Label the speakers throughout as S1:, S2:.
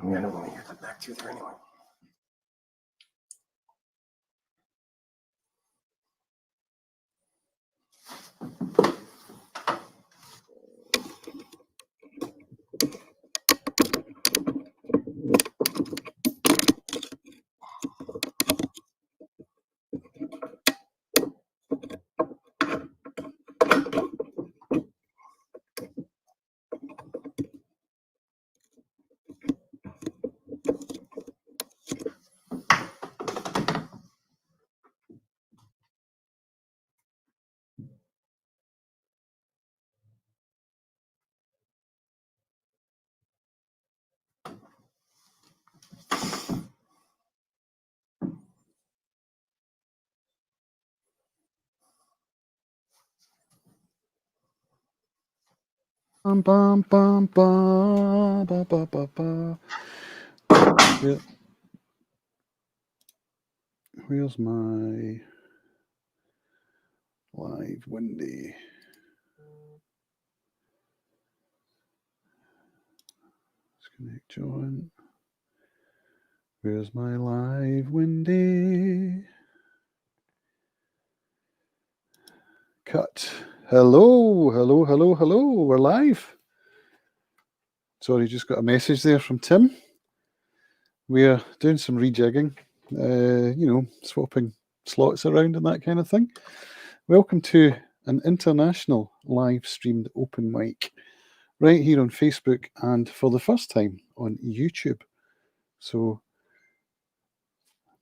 S1: I don't want to hear that back to there anyway.
S2: Bum, bum, bum, bum, ba, ba, ba, ba. Where's my live windy? Disconnect join. Where's my live windy? Cut. Hello, hello, hello, hello. We're live. Sorry, just got a message there from Tim. We're doing some rejigging, swapping slots around and that kind of thing. Welcome to an international live streamed open mic right here on Facebook and for the first time on YouTube. So,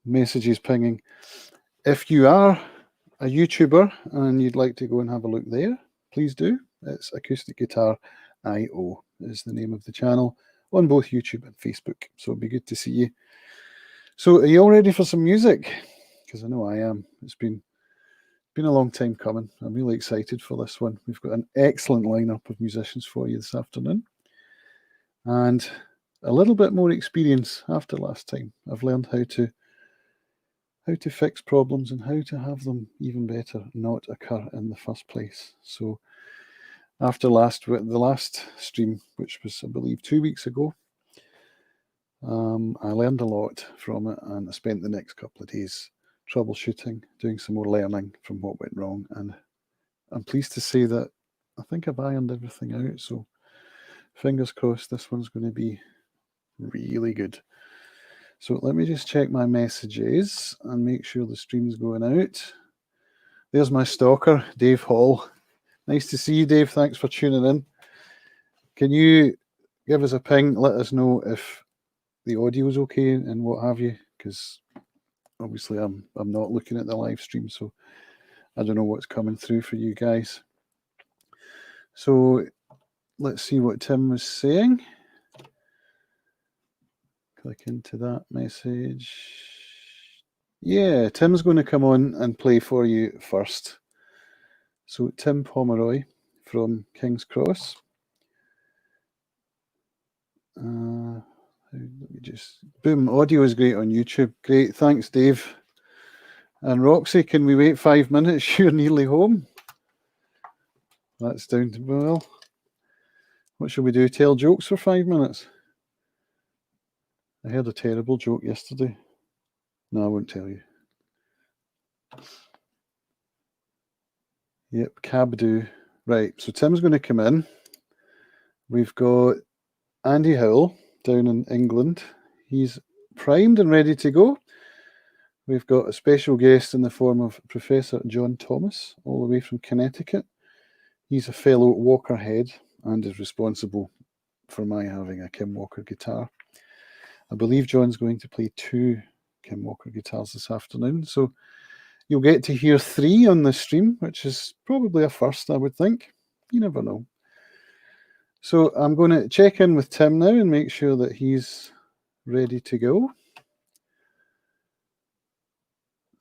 S2: messages pinging. If you are a YouTuber and you'd like to go and have a look there, please do. It's Acoustic Guitar IO is the name of the channel on both YouTube and Facebook. So it'd be good to see you. So are you all ready for some music? Because I know I am. It's been a long time coming. I'm really excited for this one. We've got an excellent lineup of musicians for you this afternoon. And a little bit more experience after last time. I've learned how to fix problems and how to have them even better not occur in the first place. So after the last stream, which was, I believe, 2 weeks ago, I learned a lot from it, and I spent the next couple of days troubleshooting, doing some more learning from what went wrong, and I'm pleased to say that I think I've ironed everything out, so fingers crossed this one's going to be really good. So let me just check my messages and make sure the stream's going out. There's my stalker, Dave Hall. Nice to see you, Dave. Thanks for tuning in. Can you give us a ping? Let us know if the audio's okay and what have you, because obviously I'm not looking at the live stream, so I don't know what's coming through for you guys. So let's see what Tim was saying. Click into that message. Yeah, Tim's going to come on and play for you first. So Tim Pomeroy from King's Cross. Let me just boom. Audio is great on YouTube. Great, thanks, Dave. And Roxy, can we wait 5 minutes? You're nearly home. That's down to well. What shall we do? Tell jokes for 5 minutes? I heard a terrible joke yesterday. No, I won't tell you. Yep, Cabdo. Right, so Tim's going to come in. We've got Andy Howell down in England. He's primed and ready to go. We've got a special guest in the form of Professor John Thomas, all the way from Connecticut. He's a fellow Walker head and is responsible for my having a Kim Walker guitar. I believe John's going to play 2 Kim Walker guitars this afternoon. So you'll get to hear 3 on the stream, which is probably a first, I would think. You never know. So I'm going to check in with Tim now and make sure that he's ready to go.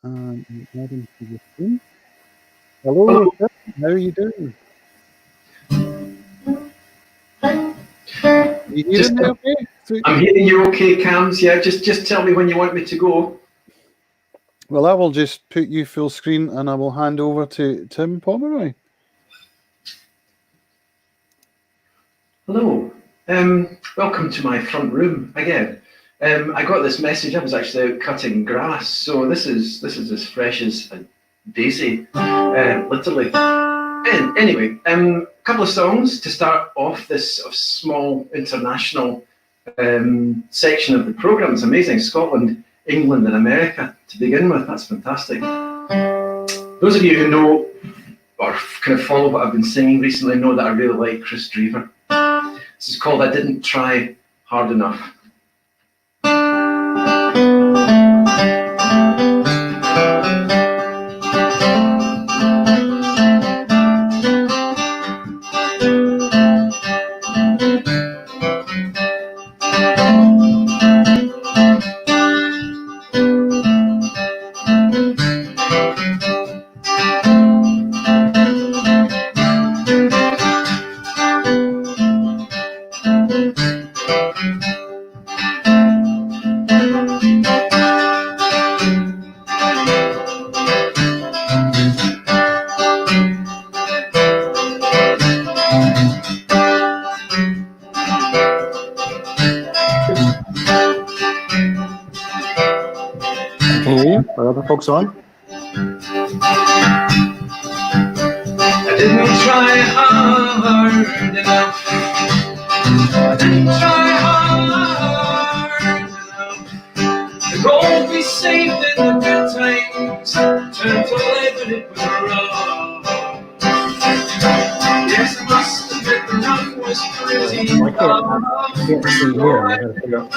S2: And add him to the stream. Hello, Tim. How are you doing? Are you hearing me okay?
S1: I'm hearing you okay, Cams. Yeah, just tell me when you want me to go.
S2: Well, I will just put you full screen and I will hand over to Tim Pomeroy.
S1: Hello. Welcome to my front room again. I got this message. I was actually out cutting grass, so this is as fresh as a daisy, literally. And anyway, a couple of songs to start off this sort of small international section of the programme. It's amazing. Scotland, England, and America to begin with. That's fantastic. Those of you who know or kind of follow what I've been singing recently know that I really like Chris Drever. This is called I Didn't Try Hard Enough.
S3: Are other folks on?
S1: I didn't try hard enough. I didn't try hard enough. The gold we saved in the good times turned to lead when it was rough. Yes, I must admit the rough was pretty tough.
S3: I can't see here. I gotta figure out.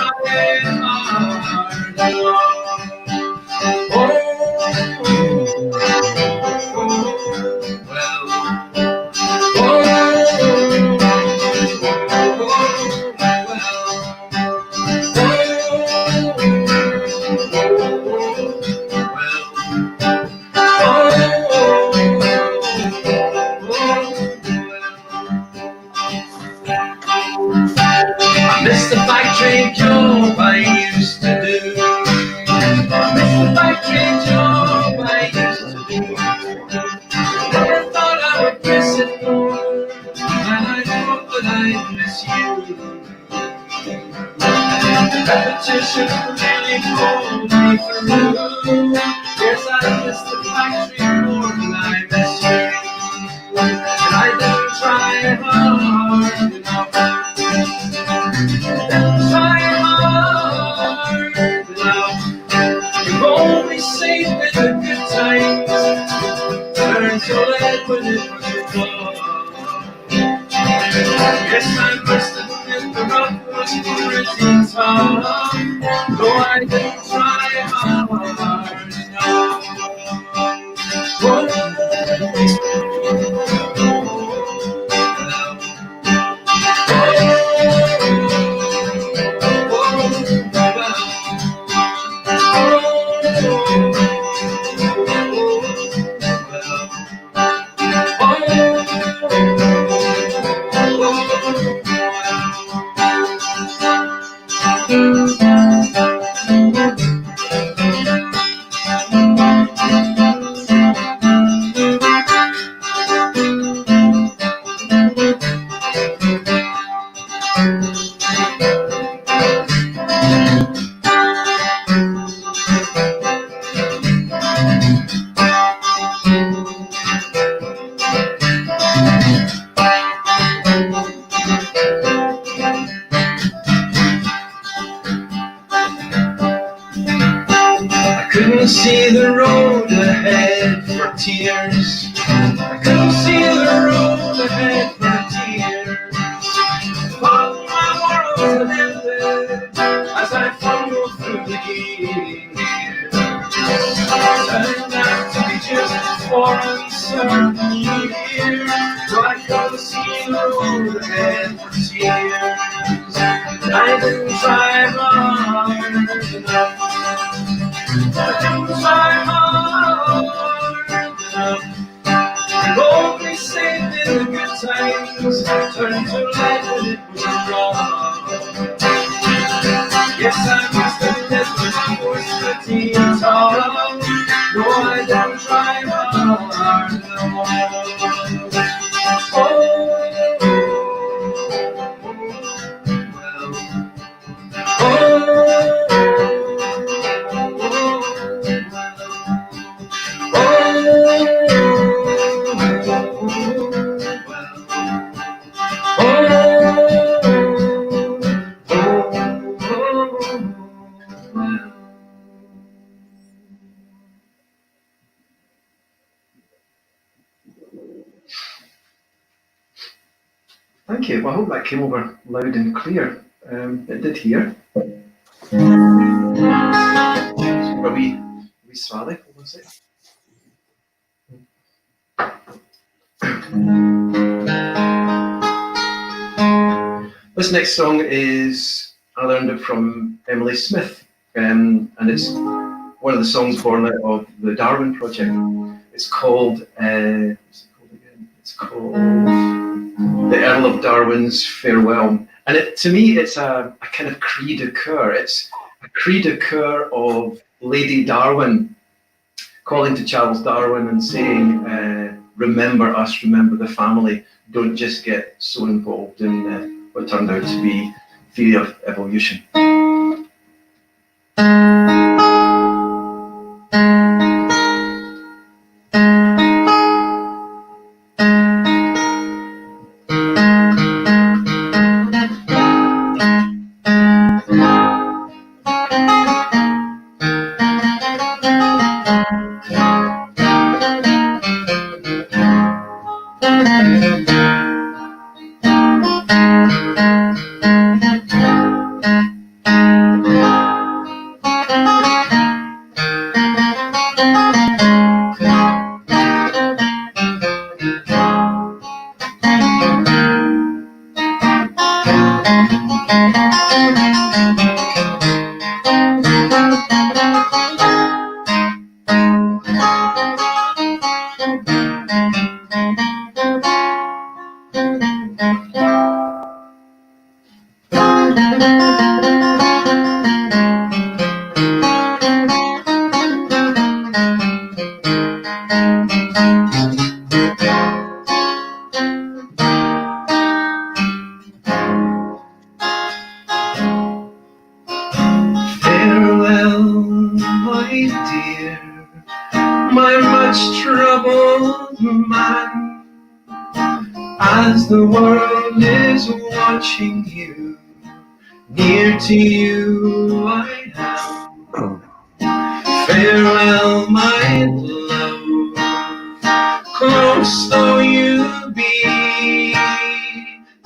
S1: The factory job I used to do. The factory job I used to do. Never thought I would miss it more, and I thought that I'd miss you. The repetition really pulled me through. Yes, I miss the factory more than I miss you. And I didn't try hard enough. Try hard enough. You've only saved me the good times. Turned to lead when it was rough. Yes, I must admit the rough was pretty tough. Though I didn't try hard enough. Couldn't see the road ahead for tears. I couldn't see the road ahead for tears. All my world had ended as I fumbled through the gears. Turned out to be just 4 uncertain years. So I couldn't see the road ahead for tears. I didn't try hard enough. I didn't try hard enough. I've only saved in the good times, turned to light when it was wrong. Yes, I must admit when I was pretty tall. No, I didn't try hard enough.
S4: Thank you. Well, I hope that came over loud and clear. It did here. So a wee Swally, hold on a sec. This next song is, I learned it from Emily Smith, and it's one of the songs born out of the Darwin Project. It's called, what's it called again? It's called The Earl of Darwin's Farewell. And to me, it's a kind of cri de coeur. It's a cri de coeur of Lady Darwin calling to Charles Darwin and saying, remember us, remember the family. Don't just get so involved in what turned out to be theory of evolution. As the world is watching you, near to you I am. Farewell, my love, close though you be,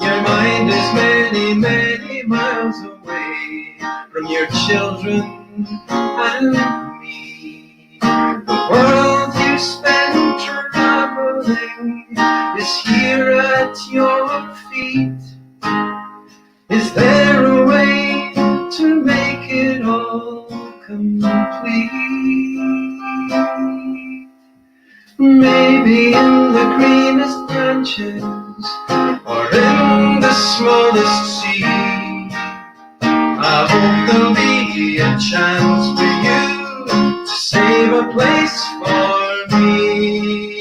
S4: your mind is many, many miles away from your children and me. The world you spend traveling is here at your feet. Is there a way to make it all complete? Maybe in the greenest branches or in the smallest sea. I hope there'll be a chance for you to save a place for me.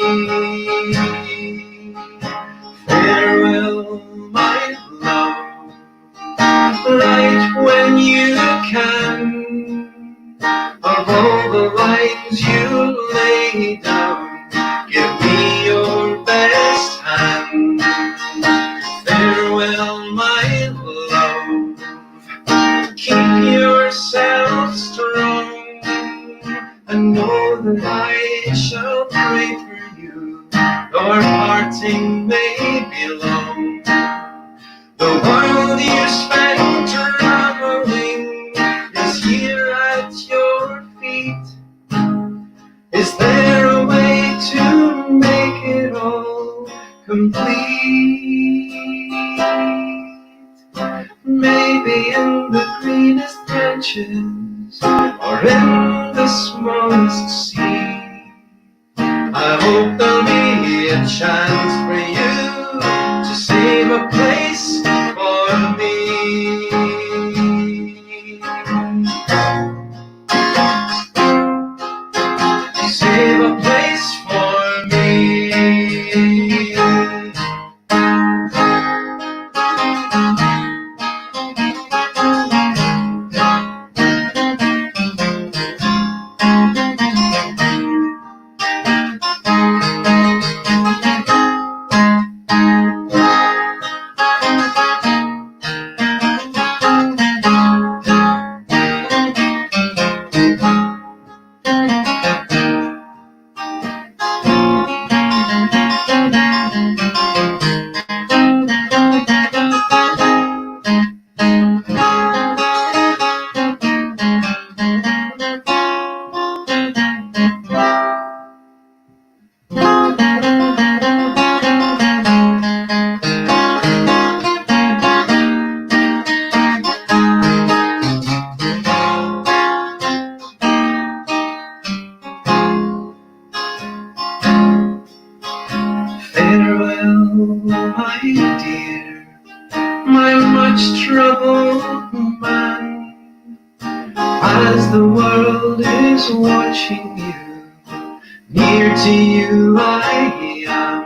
S4: Farewell, my love, write when you can of all the lines you lay down. Give me your best hand. Farewell, my love, keep yourself strong, and know that I shall pray for you. Our parting may be long. The world you spend traveling is here at your feet. Is there a way to make it all complete? Maybe in the greenest branches or in the smallest sea. I hope there'll be a chance for you to save a place for me. Save a place for me.
S1: dear, my much troubled man, as the world is watching you, near to you I am.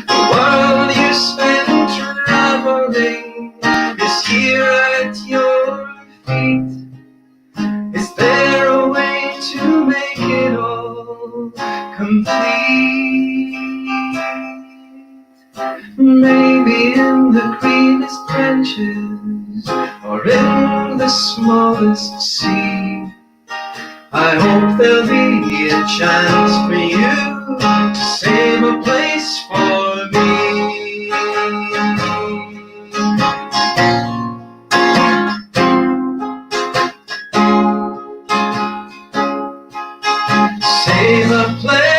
S1: The world you spend traveling is here at your feet. Is there a way to make it all complete? Maybe in the greenest branches or in the smallest seed. I hope there'll be a chance for you to save a place for me. Save a place.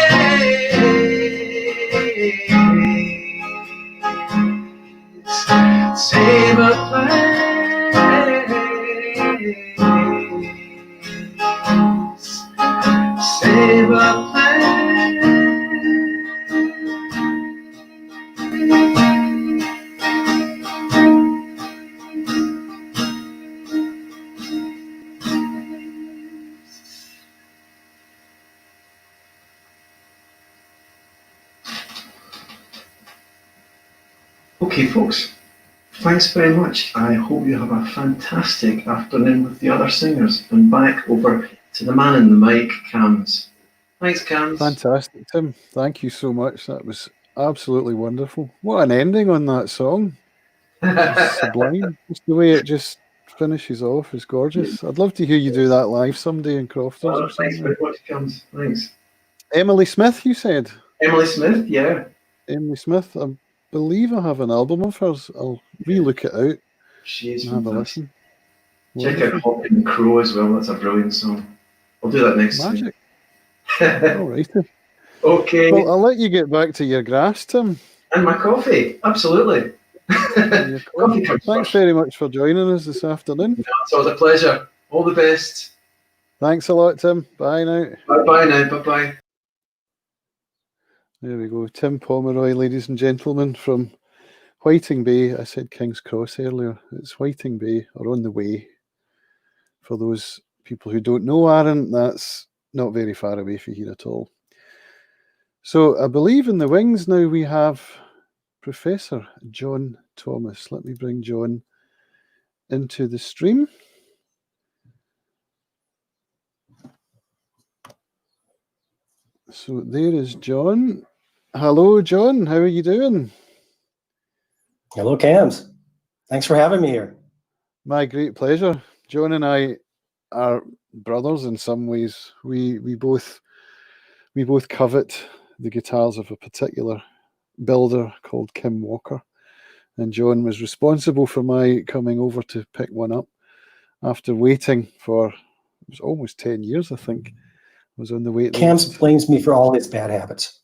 S1: Save a place. Save a place. Okay, folks, thanks very much. I hope you have a fantastic afternoon with the other singers. And back over to the man in the mic, Cams. Thanks, Cams.
S2: Fantastic, Tim. Thank you so much. That was absolutely wonderful. What an ending on that song. It's sublime. Just the way it just finishes off is gorgeous. I'd love to hear you do that live someday in Crofters or
S1: Thanks
S2: something.
S1: very much, Cams. Thanks.
S2: Emily Smith, you said?
S1: Emily Smith, yeah.
S2: Emily Smith. I believe I have an album of hers. I'll re-look it out
S1: She is
S2: and have a
S1: fantastic.
S2: listen.
S1: Check out Hopping Crow as well. That's a brilliant song. I'll do that next
S2: Magic.
S1: time.
S2: All right.
S1: Okay.
S2: Well, I'll let you get back to your grass, Tim.
S1: And my coffee. Absolutely.
S2: And your
S1: Coffee
S2: coffee.
S1: comes
S2: Thanks
S1: first.
S2: very much for joining us this afternoon.
S1: It's always a pleasure. All the best.
S2: Thanks a lot, Tim. Bye now.
S1: Bye-bye now. Bye-bye.
S2: There we go. Tim Pomeroy, ladies and gentlemen, from Whiting Bay. I said King's Cross earlier. It's Whiting Bay, or On the Way. For those people who don't know Arran, that's not very far away from here at all. So I believe in the wings now we have Professor John Thomas. Let me bring John into the stream. So there is John. Hello, John. How are you doing?
S3: Hello, Cams. Thanks for having me here.
S2: My great pleasure. John and I are brothers in some ways. We both covet the guitars of a particular builder called Kim Walker, and John was responsible for my coming over to pick one up after waiting for, it was almost 10 years, I think. I was on the wait
S3: Cams
S2: list.
S3: blames me for all his bad habits.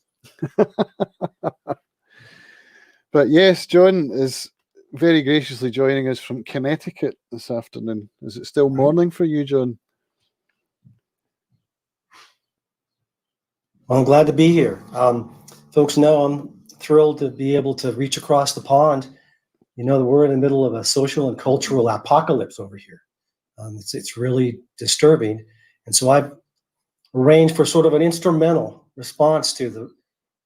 S2: But yes, John is very graciously joining us from Connecticut this afternoon. Is it still morning for you, John?
S3: Well, I'm glad to be here. Folks know I'm thrilled to be able to reach across the pond. You know, we're in the middle of a social and cultural apocalypse over here. It's really disturbing. And so I've arranged for sort of an instrumental response to the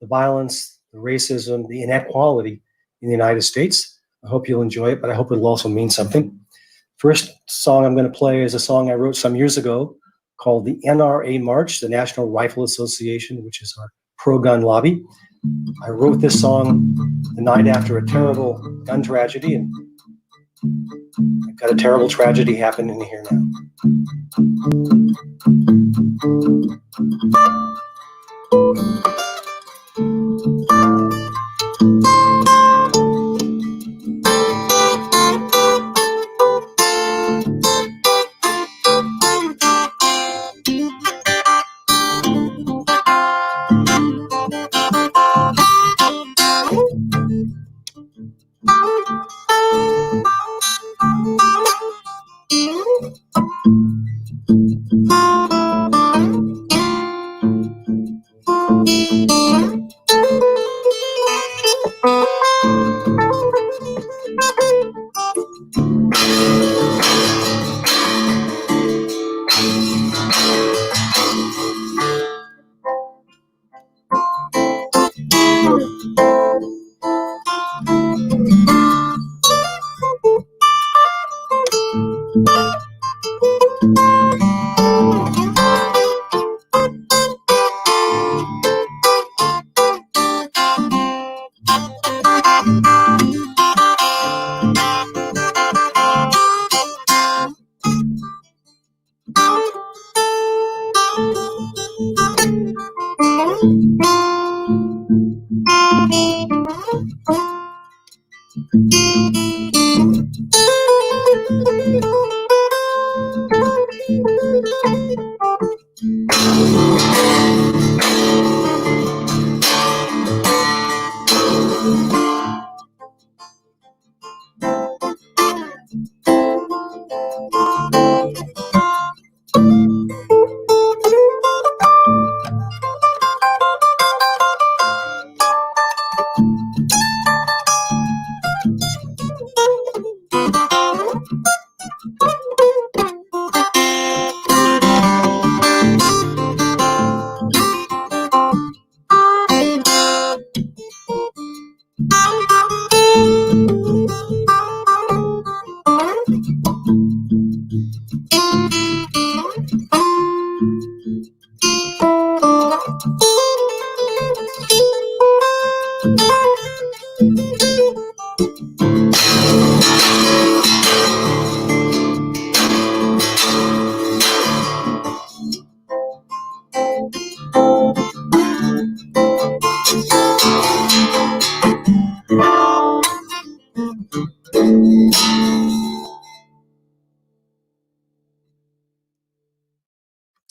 S3: violence, the racism, the inequality in the United States. I hope you'll enjoy it, but I hope it'll also mean something. First song I'm going to play is a song I wrote some years ago called the NRA March, the National Rifle Association, which is our pro-gun lobby. I wrote this song the night after a terrible gun tragedy, and I've got a terrible tragedy happening here now.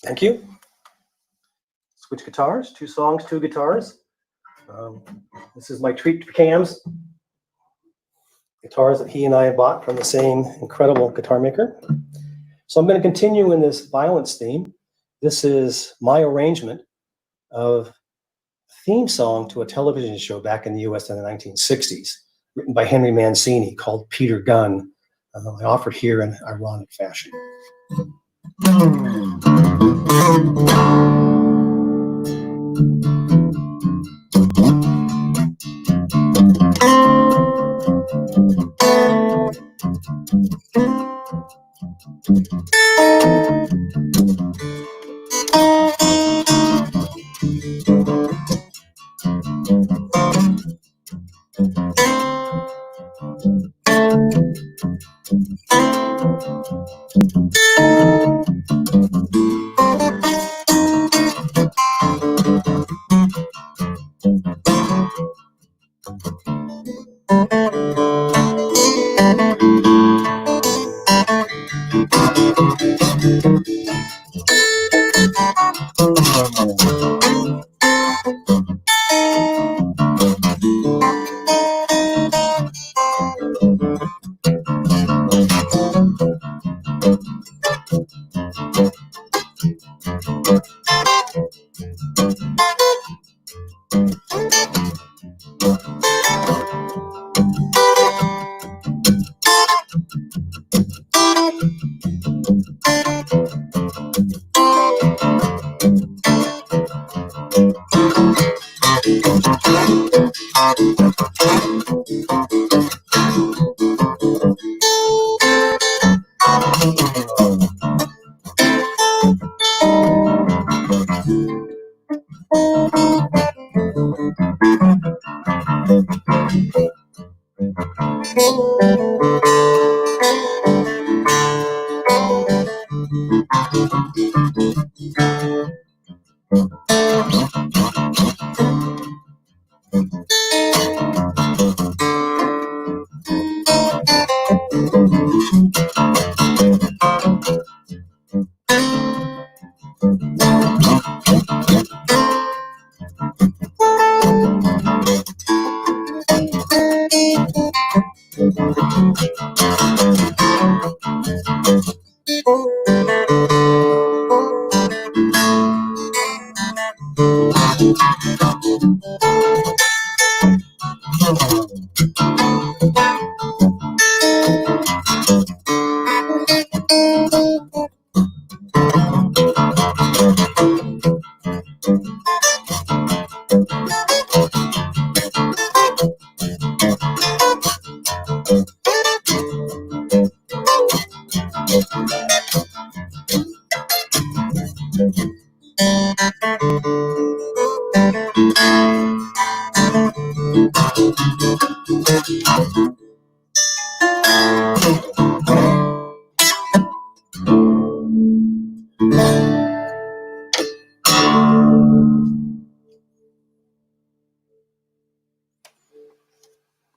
S3: Thank you. Switch guitars, 2 songs, 2 guitars. This is my treat to Cam's guitars that he and I bought from the same incredible guitar maker. So I'm going to continue in this violence theme. This is my arrangement of a theme song to a television show back in the US in the 1960s, written by Henry Mancini, called Peter Gunn. I offer here in ironic fashion.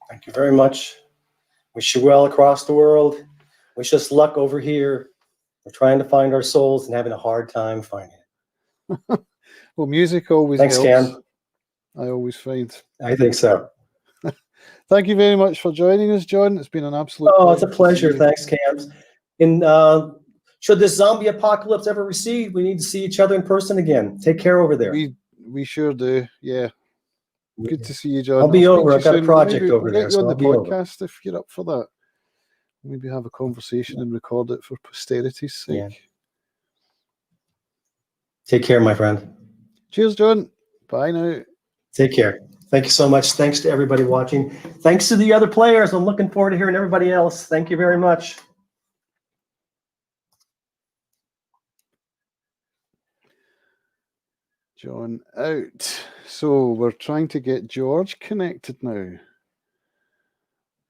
S3: Thank you very much. Wish you well across the world. Wish us luck over here. We're trying to find our souls and having a hard time finding it.
S2: Well, music always
S3: Thanks,
S2: helps.
S3: Cam.
S2: I always find.
S3: I think so.
S2: Thank you very much for joining us, John. It's been an absolute
S3: Oh, it's a
S2: to see
S3: pleasure.
S2: you.
S3: Thanks, Cam. And should this zombie apocalypse ever recede, we need to see each other in person again. Take care over there.
S2: We sure do. Yeah. Good to see you, John.
S3: I'll be
S2: speak
S3: over.
S2: to you
S3: I've got a
S2: soon.
S3: project
S2: Maybe
S3: over
S2: we'll
S3: there,
S2: get you on
S3: so
S2: the
S3: I'll be over.
S2: podcast if you're up for that. Maybe have a conversation and record it for posterity's sake.
S3: Yeah. Take care, my friend.
S2: Cheers, John. Bye now.
S3: Take care. Thank you so much. Thanks to everybody watching. Thanks to the other players. I'm looking forward to hearing everybody else. Thank you very much.
S2: John out. So we're trying to get George connected now.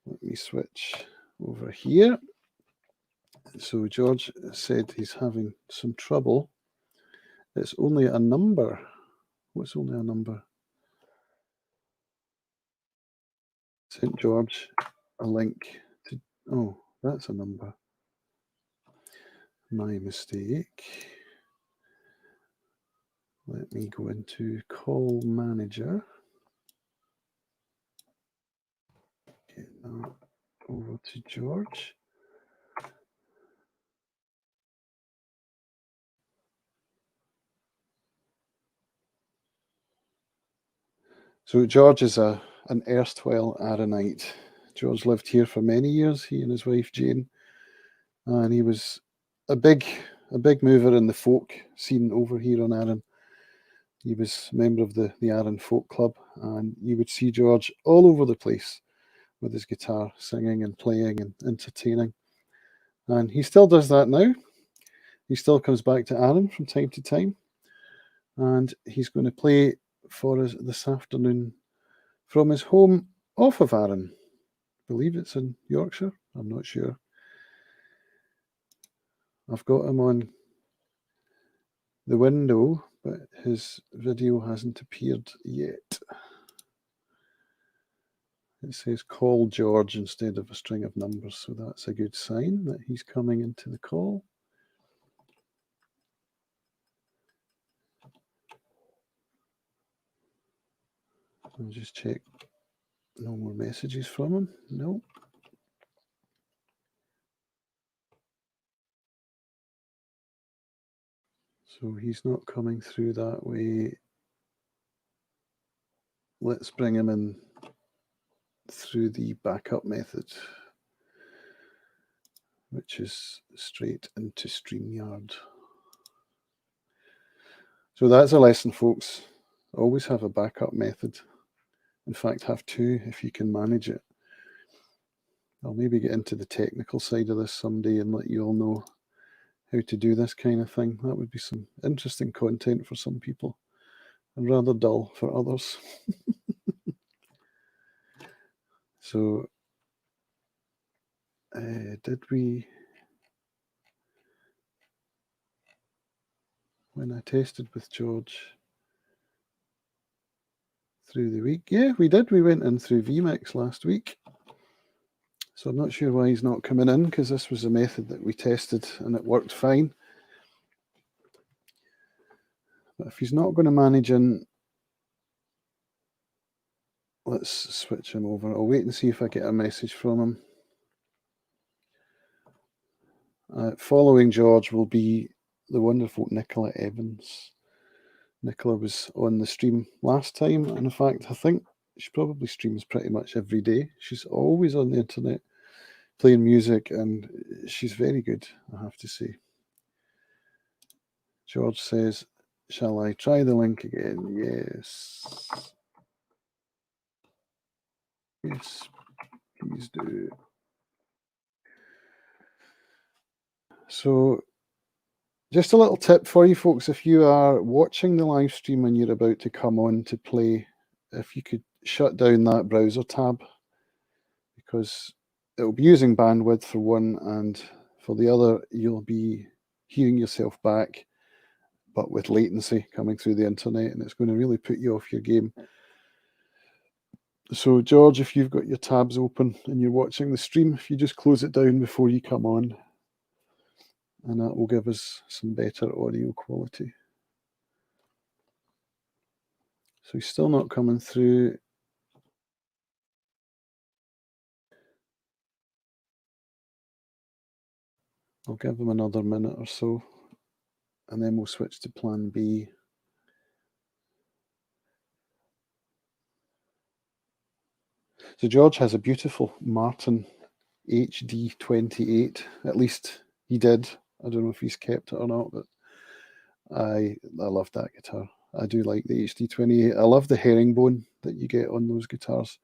S2: Let me switch over here. So George said he's having some trouble. It's only a number. What's only a number? Sent George a link to, oh, that's a number. My mistake. Let me go into call manager. Get that over to George. So George is an erstwhile Aaronite. George lived here for many years, he and his wife Jane, and he was a big mover in the folk scene over here on Arran. He was a member of the Arran Folk Club, and you would see George all over the place with his guitar, singing and playing and entertaining. And he still does that now. He still comes back to Arran from time to time, and he's going to play for us this afternoon from his home off of Arran. I believe it's in Yorkshire. I'm not sure. I've got him on the window, but his video hasn't appeared yet. It says call George instead of a string of numbers, so that's a good sign that he's coming into the call. I'll just check. No more messages from him. No. So he's not coming through that way. Let's bring him in through the backup method, which is straight into StreamYard. So that's a lesson, folks. Always have a backup method. In fact, have two if you can manage it. I'll maybe get into the technical side of this someday and let you all know how to do this kind of thing. That would be some interesting content for some people and rather dull for others. So, did we, when I tested with George through the week? Yeah, we did. We went in through vMix last week. So I'm not sure why he's not coming in, because this was a method that we tested and it worked fine. But if he's not going to manage in, let's switch him over. I'll wait and see if I get a message from him. Following George will be the wonderful Nicola Evans. Nicola was on the stream last time, and in fact, I think she probably streams pretty much every day. She's always on the internet playing music, and she's very good, I have to say. George says, shall I try the link again? Yes. Yes, please do. So Just a little tip for you folks, if you are watching the live stream and you're about to come on to play, if you could shut down that browser tab, because it will be using bandwidth for one, and for the other, you'll be hearing yourself back, but with latency coming through the internet, and it's going to really put you off your game. So George, if you've got your tabs open and you're watching the stream, if you just close it down before you come on, and that will give us some better audio quality. So he's still not coming through. I'll give him another minute or so, and then we'll switch to plan B. So George has a beautiful Martin HD28, at least he did. I don't know if he's kept it or not, but I love that guitar. I do like the HD28. I love the herringbone that you get on those guitars,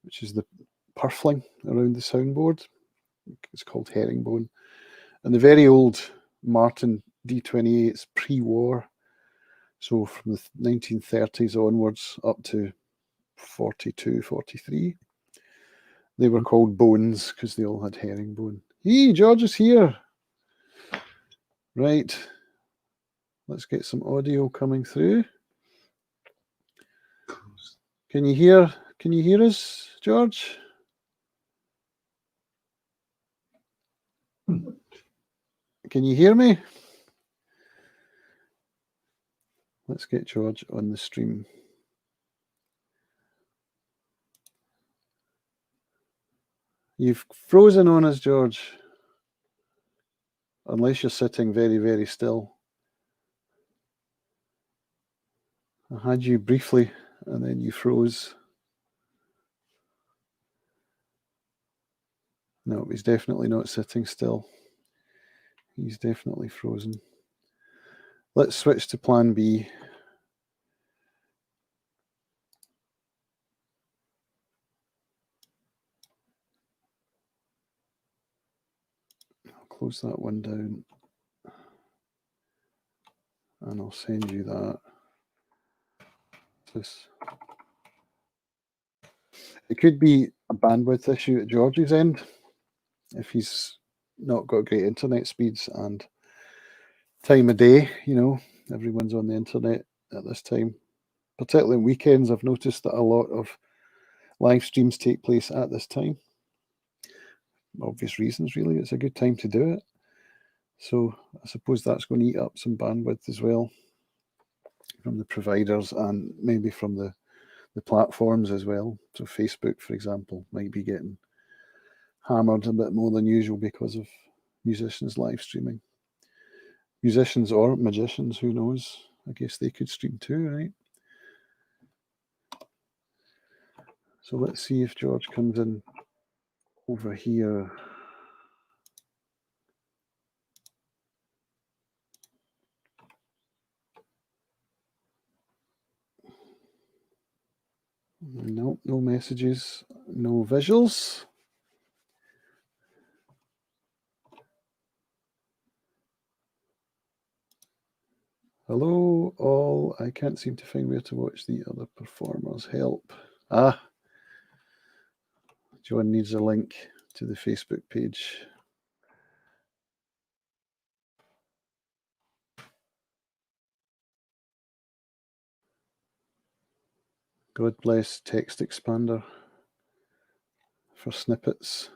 S2: which is the purfling around the soundboard. It's called herringbone. And the very old Martin D28s pre-war, so from the 1930s onwards up to 42, 43, they were called bones because they all had herringbone. Hey, George is here. Right. Let's get some audio coming through. Can you hear us, George? Can you hear me? Let's get George on the stream. You've frozen on us, George. Unless you're sitting very, very still. I had you briefly and then you froze. No, he's definitely not sitting still. He's definitely frozen. Let's switch to plan B. I'll close that one down. And I'll send you that. It could be a bandwidth issue at George's end if he's not got great internet speeds and time of day, you know, everyone's on the internet at this time. Particularly on weekends, I've noticed that a lot of live streams take place at this time. Obvious reasons, really. It's a good time to do it. So I suppose that's going to eat up some bandwidth as well from the providers and maybe from the platforms as well. So Facebook, for example, might be getting hammered a bit more than usual because of musicians live streaming. Musicians or magicians, who knows? I guess they could stream too, right? So let's see if George comes in over here. Nope, no messages, no visuals. Hello, all. I can't seem to find where to watch the other performers. Help. Ah, John needs a link to the Facebook page. God bless Text Expander for snippets.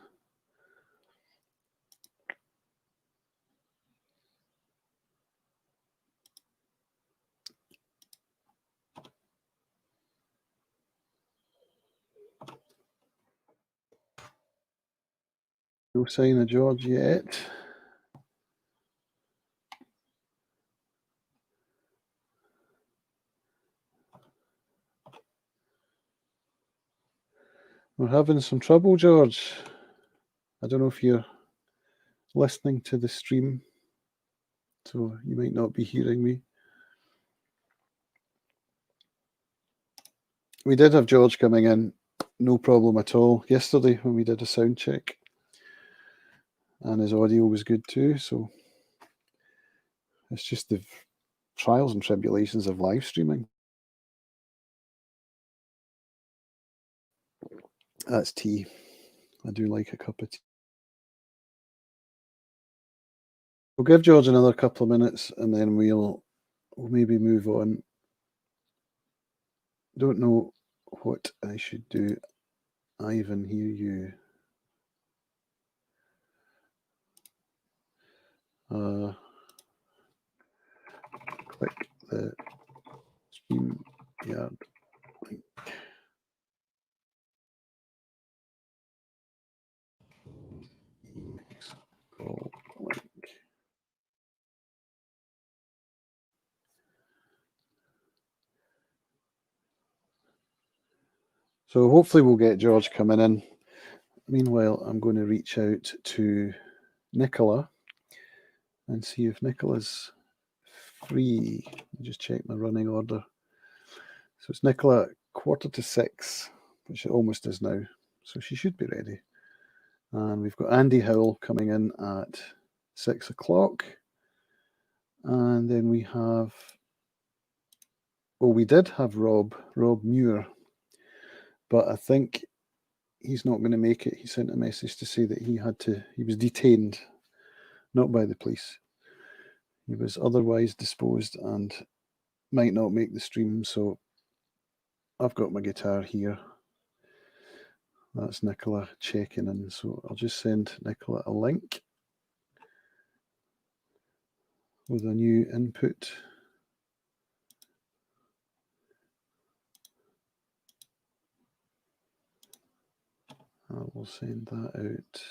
S2: No sign of George yet. We're having some trouble, George. I don't know if you're listening to the stream, so you might not be hearing me. We did have George coming in, no problem at all, yesterday when we did a sound check. And his audio was good too, so It's just the trials and tribulations of live streaming. That's tea. I do like a cup of tea. We'll give George another couple of minutes and then we'll maybe move on. Don't know what I should do. Ivan, hear you. Click the StreamYard link. Call link. So hopefully we'll get George coming in. Meanwhile, I'm going to reach out to Nicola and see if Nicola's free. Let me just check my running order. So it's Nicola at 5:45, which it almost is now. So she should be ready. And we've got Andy Howell coming in at 6 o'clock. And then we have, well, we did have Rob Muir, but I think he's not going to make it. He sent a message to say that he was detained, not by the police. He was otherwise disposed and might not make the stream. So I've got my guitar here. That's Nicola checking in. So I'll just send Nicola a link with a new input. I will send that out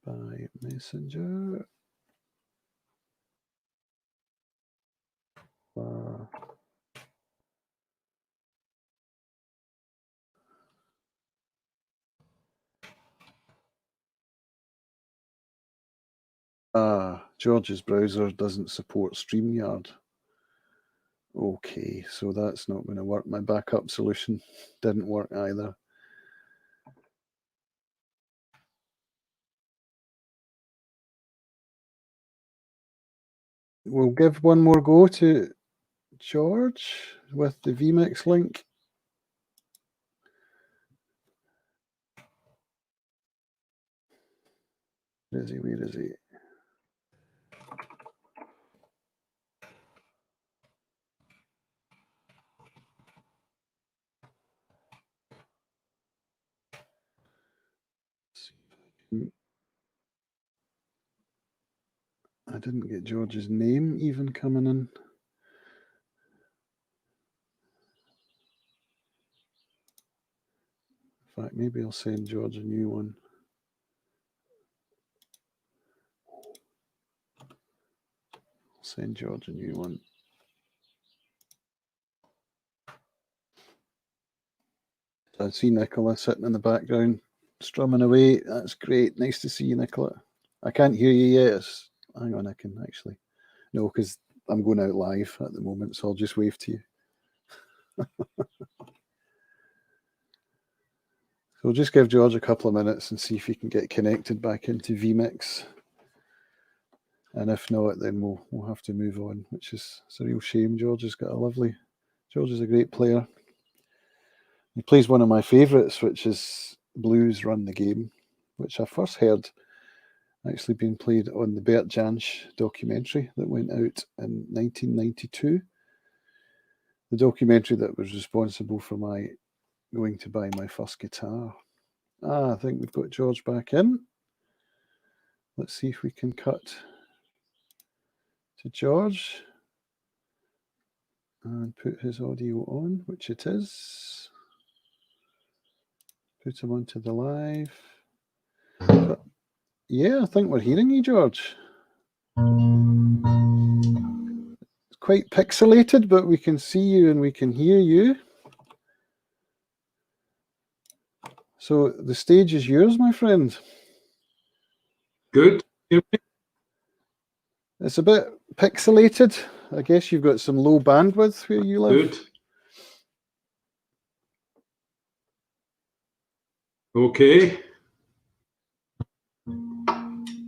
S2: by Messenger. George's browser doesn't support StreamYard. Okay, so that's not going to work. My backup solution didn't work either. We'll give one more go to George with the vMix link. Where is he? Where is he? I didn't get George's name even coming in. In fact, maybe I'll send George a new one. I'll send George a new one. I see Nicola sitting in the background, strumming away. That's great. Nice to see you, Nicola. I can't hear you yet. Hang on, I can actually. No, because I'm going out live at the moment, so I'll just wave to you. So we'll just give George a couple of minutes and see if he can get connected back into vMix. And if not, then we'll have to move on, which is it's a real shame. George is a great player. He plays one of my favourites, which is Blues Run the Game, which I first heard actually being played on the Bert Jansch documentary that went out in 1992. The documentary that was responsible for my going to buy my first guitar. I think we've got George back in. Let's see if we can cut to George and put his audio on, which it is. Put him onto the live. But yeah, I think we're hearing you, George. It's quite pixelated, but we can see you and we can hear you. So the stage is yours, my friend.
S5: Good.
S2: It's a bit pixelated. I guess you've got some low bandwidth where you live.
S5: Good. Okay.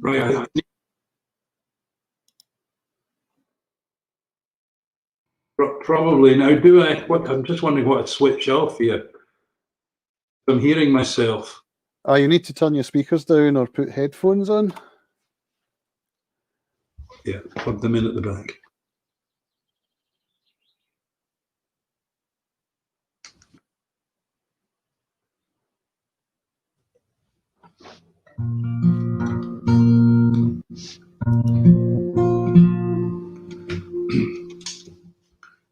S5: Right. Probably now. Do I? What? I'm just wondering what I'd switch off here. I'm hearing myself.
S2: You need to turn your speakers down or put headphones on.
S5: Yeah, plug them in at the back.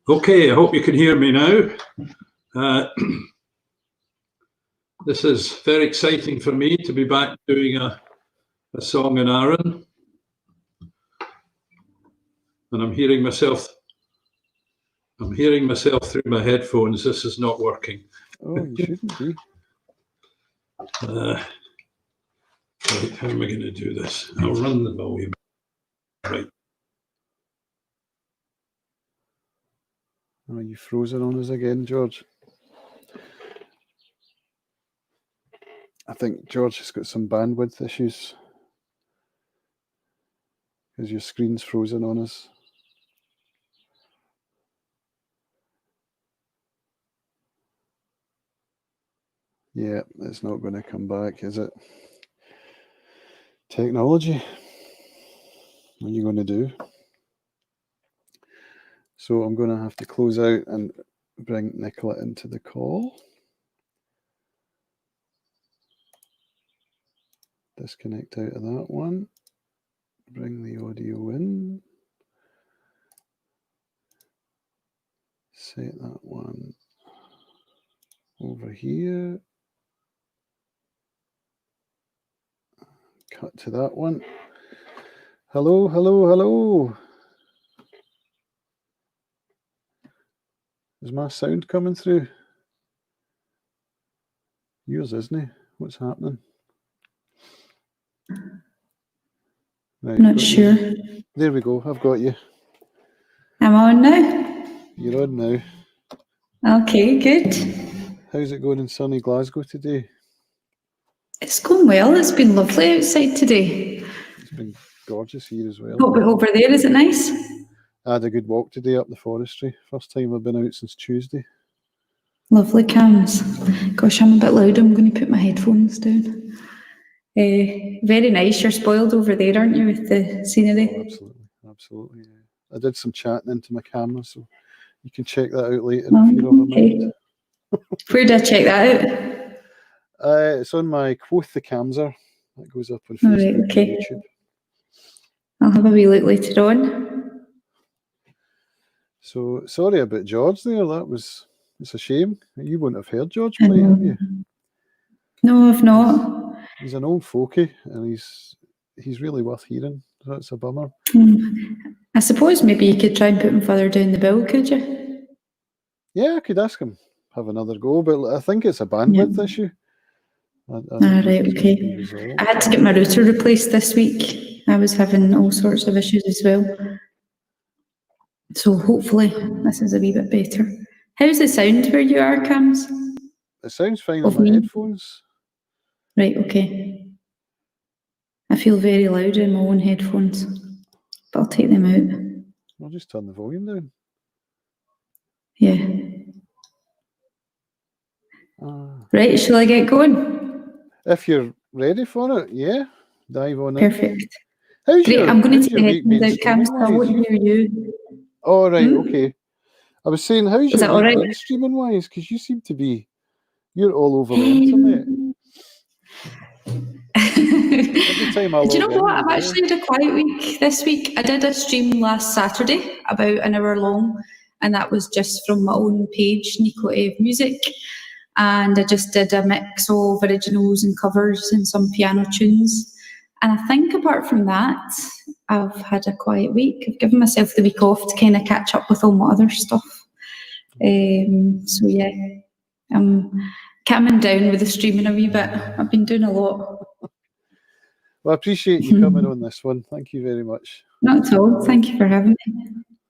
S5: Okay, I hope you can hear me now. This is very exciting for me to be back doing a song in Aran. And I'm hearing myself through my headphones. This is not working.
S2: Oh, you shouldn't be.
S5: Right, how am I going to do this? I'll run the volume. Right.
S2: Oh, you frozen on us again, George. I think George has got some bandwidth issues because your screen's frozen on us. Yeah, it's not going to come back, is it? Technology. What are you going to do? So I'm going to have to close out and bring Nicola into the call. Disconnect out of that one. Bring the audio in. Set that one over here. Cut to that one. Hello, hello, hello. Is my sound coming through? Yours, isn't it? What's happening? Right,
S6: Not sure.
S2: There we go. I've got you.
S6: I'm on now.
S2: You're on now.
S6: Okay, good.
S2: How's it going in sunny Glasgow today?
S6: It's going well. It's been lovely outside today.
S2: It's been gorgeous here as well.
S6: What about over there? Is it nice?
S2: I had a good walk today up the forestry. First time I've been out since Tuesday.
S6: Lovely cams. Gosh, I'm a bit loud. I'm going to put my headphones down. Very nice. You're spoiled over there, aren't you, with the scenery?
S2: Oh, absolutely, absolutely. Yeah. I did some chatting into my camera, so you can check that out later
S6: Oh,
S2: if you're on
S6: okay.
S2: mind.
S6: Where did I check that out?
S2: It's on my Quoth the Camser. That goes up on
S6: All
S2: Facebook
S6: right, okay.
S2: and YouTube.
S6: I'll have a wee look later on.
S2: So sorry about George there. It's a shame. You wouldn't have heard George play, have you?
S6: No, I've not.
S2: He's an old folkie, and he's really worth hearing. That's a bummer.
S6: I suppose maybe you could try and put him further down the bill, could you?
S2: Yeah, I could ask him have another go, but I think it's a bandwidth issue. I think
S6: right,
S2: it's
S6: okay.
S2: been resolved.
S6: I had to get my router replaced this week. I was having all sorts of issues as well. So hopefully this is a wee bit better. How's the sound where you are, Cams?
S2: It sounds fine
S6: Of
S2: on my
S6: me?
S2: headphones.
S6: Right, okay. I feel very loud in my own headphones, but I'll take them out.
S2: I'll just turn the volume down.
S6: Yeah. Right, shall I get going?
S2: If you're ready for it, yeah, dive on in.
S6: Perfect.
S2: How's
S6: Great,
S2: your-
S6: I'm going
S2: how's
S6: to
S2: your
S6: take
S2: week
S6: the
S2: been
S6: headphones out, Cams, so I
S2: streaming-wise?
S6: won't hear you.
S2: Oh, right,
S6: Hmm?
S2: okay. I was saying, how's
S6: Is that
S2: your
S6: all
S2: week
S6: right?
S2: been streaming-wise? Because you seem to be, you're all over the internet. Every time I
S6: Do you know
S2: log in,
S6: what? I've
S2: you're there.
S6: actually had a quiet week this week. I did a stream last Saturday, about an hour long, and that was just from my own page, Nico Eve Music. And I just did a mix of originals and covers and some piano tunes. And I think apart from that, I've had a quiet week. I've given myself the week off to kind of catch up with all my other stuff. So yeah, I'm calming down with the streaming a wee bit. I've been doing a lot.
S2: Well, I appreciate you coming on this one. Thank you very much.
S6: Not at all. Thank you for having me.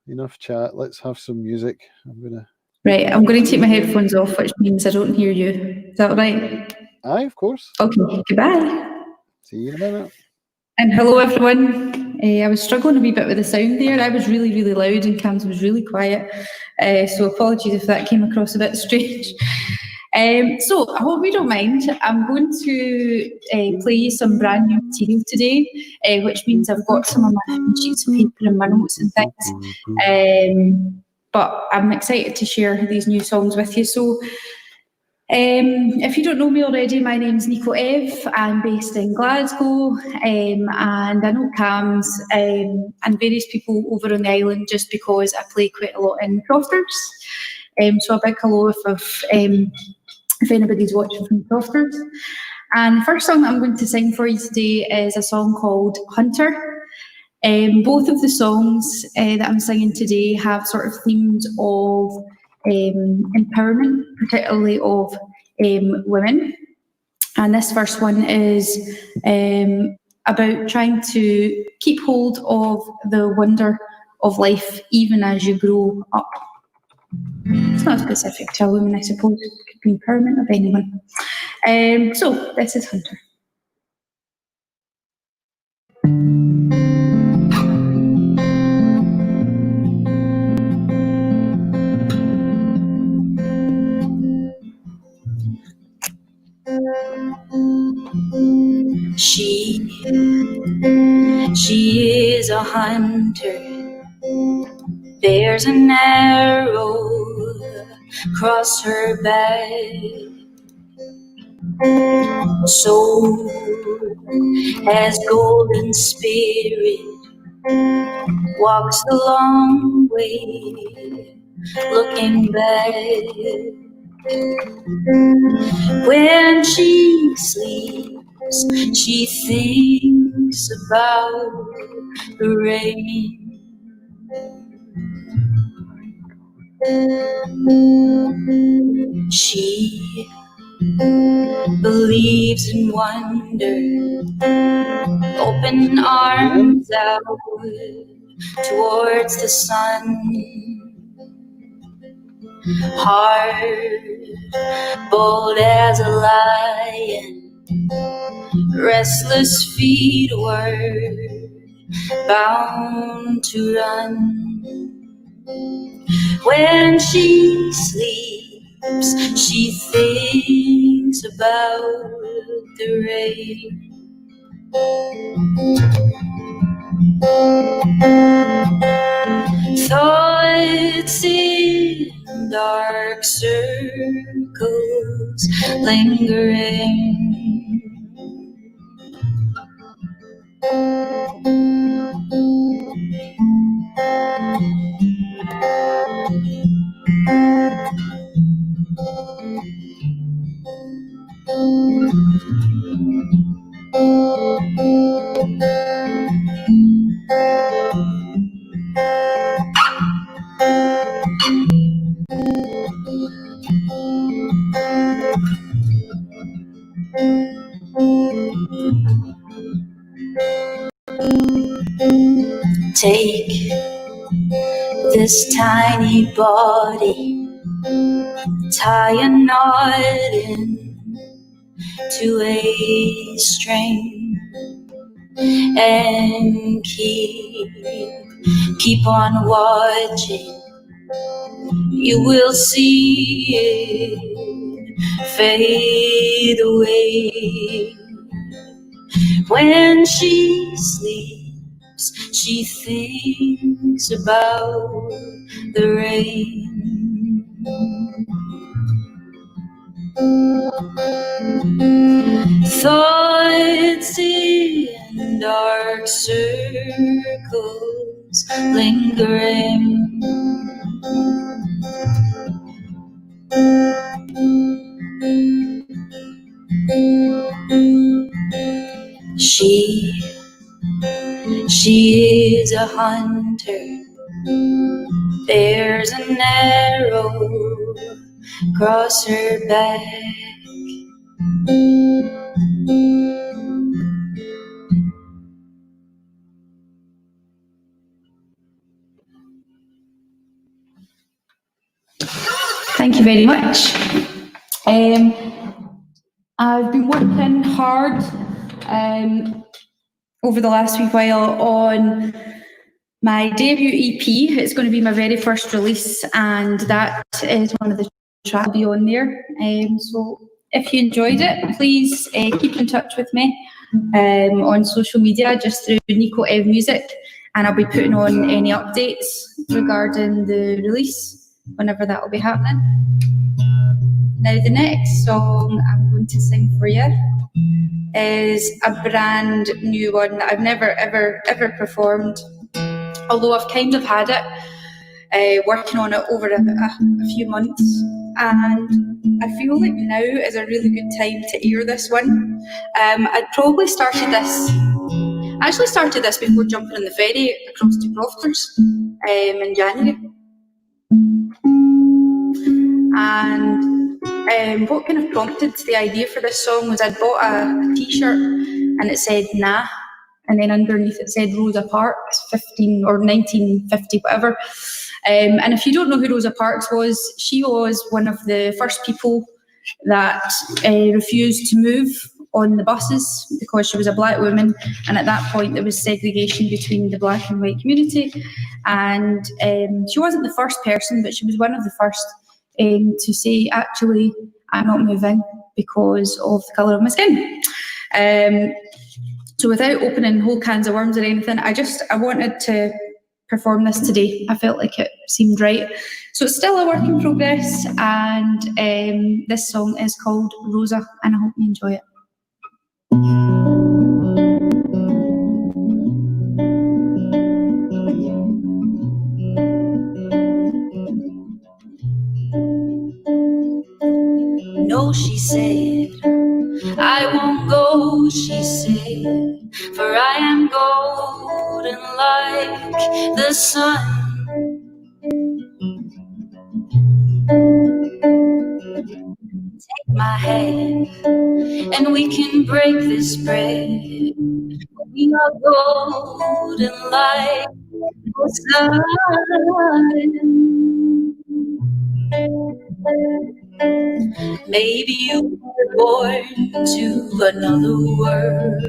S2: Enough chat. Let's have some music.
S6: Right, I'm going to take my headphones off, which means I don't hear you. Is that all right?
S2: Aye, of course.
S6: Okay, goodbye.
S2: See you in a minute.
S6: And hello, everyone. I was struggling a wee bit with the sound there. I was really, really loud and Cams was really quiet. So apologies if that came across a bit strange. So I hope you don't mind. I'm going to play you some brand new material today, which means I've got some of my sheets of paper and my notes and things. But I'm excited to share these new songs with you. So if you don't know me already, my name's Nico Ev. I'm based in Glasgow, and I know Cams and various people over on the island just because I play quite a lot in Crofters. So a big hello if anybody's watching from Crofters. And the first song that I'm going to sing for you today is a song called Hunter. Both of the songs that I'm singing today have sort of themes of empowerment, particularly of women. And this first one is about trying to keep hold of the wonder of life even as you grow up. It's not specific to a woman, I suppose. It could be empowerment of anyone. So this is Hunter. She is a hunter. There's an arrow across her back. Soul as golden spirit walks the long way, looking back. When she sleeps, she thinks about the rain. She believes in wonder, open arms out towards the sun. Heart bold as a lion, restless feet were bound to run. When she sleeps, she thinks about the rain. Thoughts in dark circles lingering. Take this tiny body, tie a knot into a string, and keep on watching. You will see it fade away. When she sleeps, she thinks about the rain. Thoughts in dark circles lingering. She is a hunter. There's an arrow across her back. Thank you very much. I've been working hard over the last wee while on my debut EP. It's going to be my very first release, and that is one of the tracks will be on there. So if you enjoyed it, please keep in touch with me on social media, just through Nico Ev Music, and I'll be putting on any updates regarding the release whenever that will be happening. Now, the next song I'm going to sing for you is a brand new one that I've never ever performed, although I've kind of had it, working on it over a few months, and I feel like now is a really good time to air this one. I actually started this before jumping on the ferry across to Crofters in January. And what kind of prompted the idea for this song was I'd bought a t-shirt and it said "Nah," and then underneath it said Rosa Parks, 15 or 1950, whatever. And if you don't know who Rosa Parks was, she was one of the first people that refused to move on the buses because she was a black woman, and at that point there was segregation between the black and white community. And she wasn't the first person, but she was one of the first to say, actually, I'm not moving because of the colour of my skin. So without opening whole cans of worms or anything, I wanted to perform this today. I felt like it seemed right. So it's still a work in progress, and this song is called Rosa, and I hope you enjoy it. No, she said, I won't go, she said, for I am golden like the sun. Take my hand, and we can break this bread. We are golden like the sun. Maybe you were born to another world.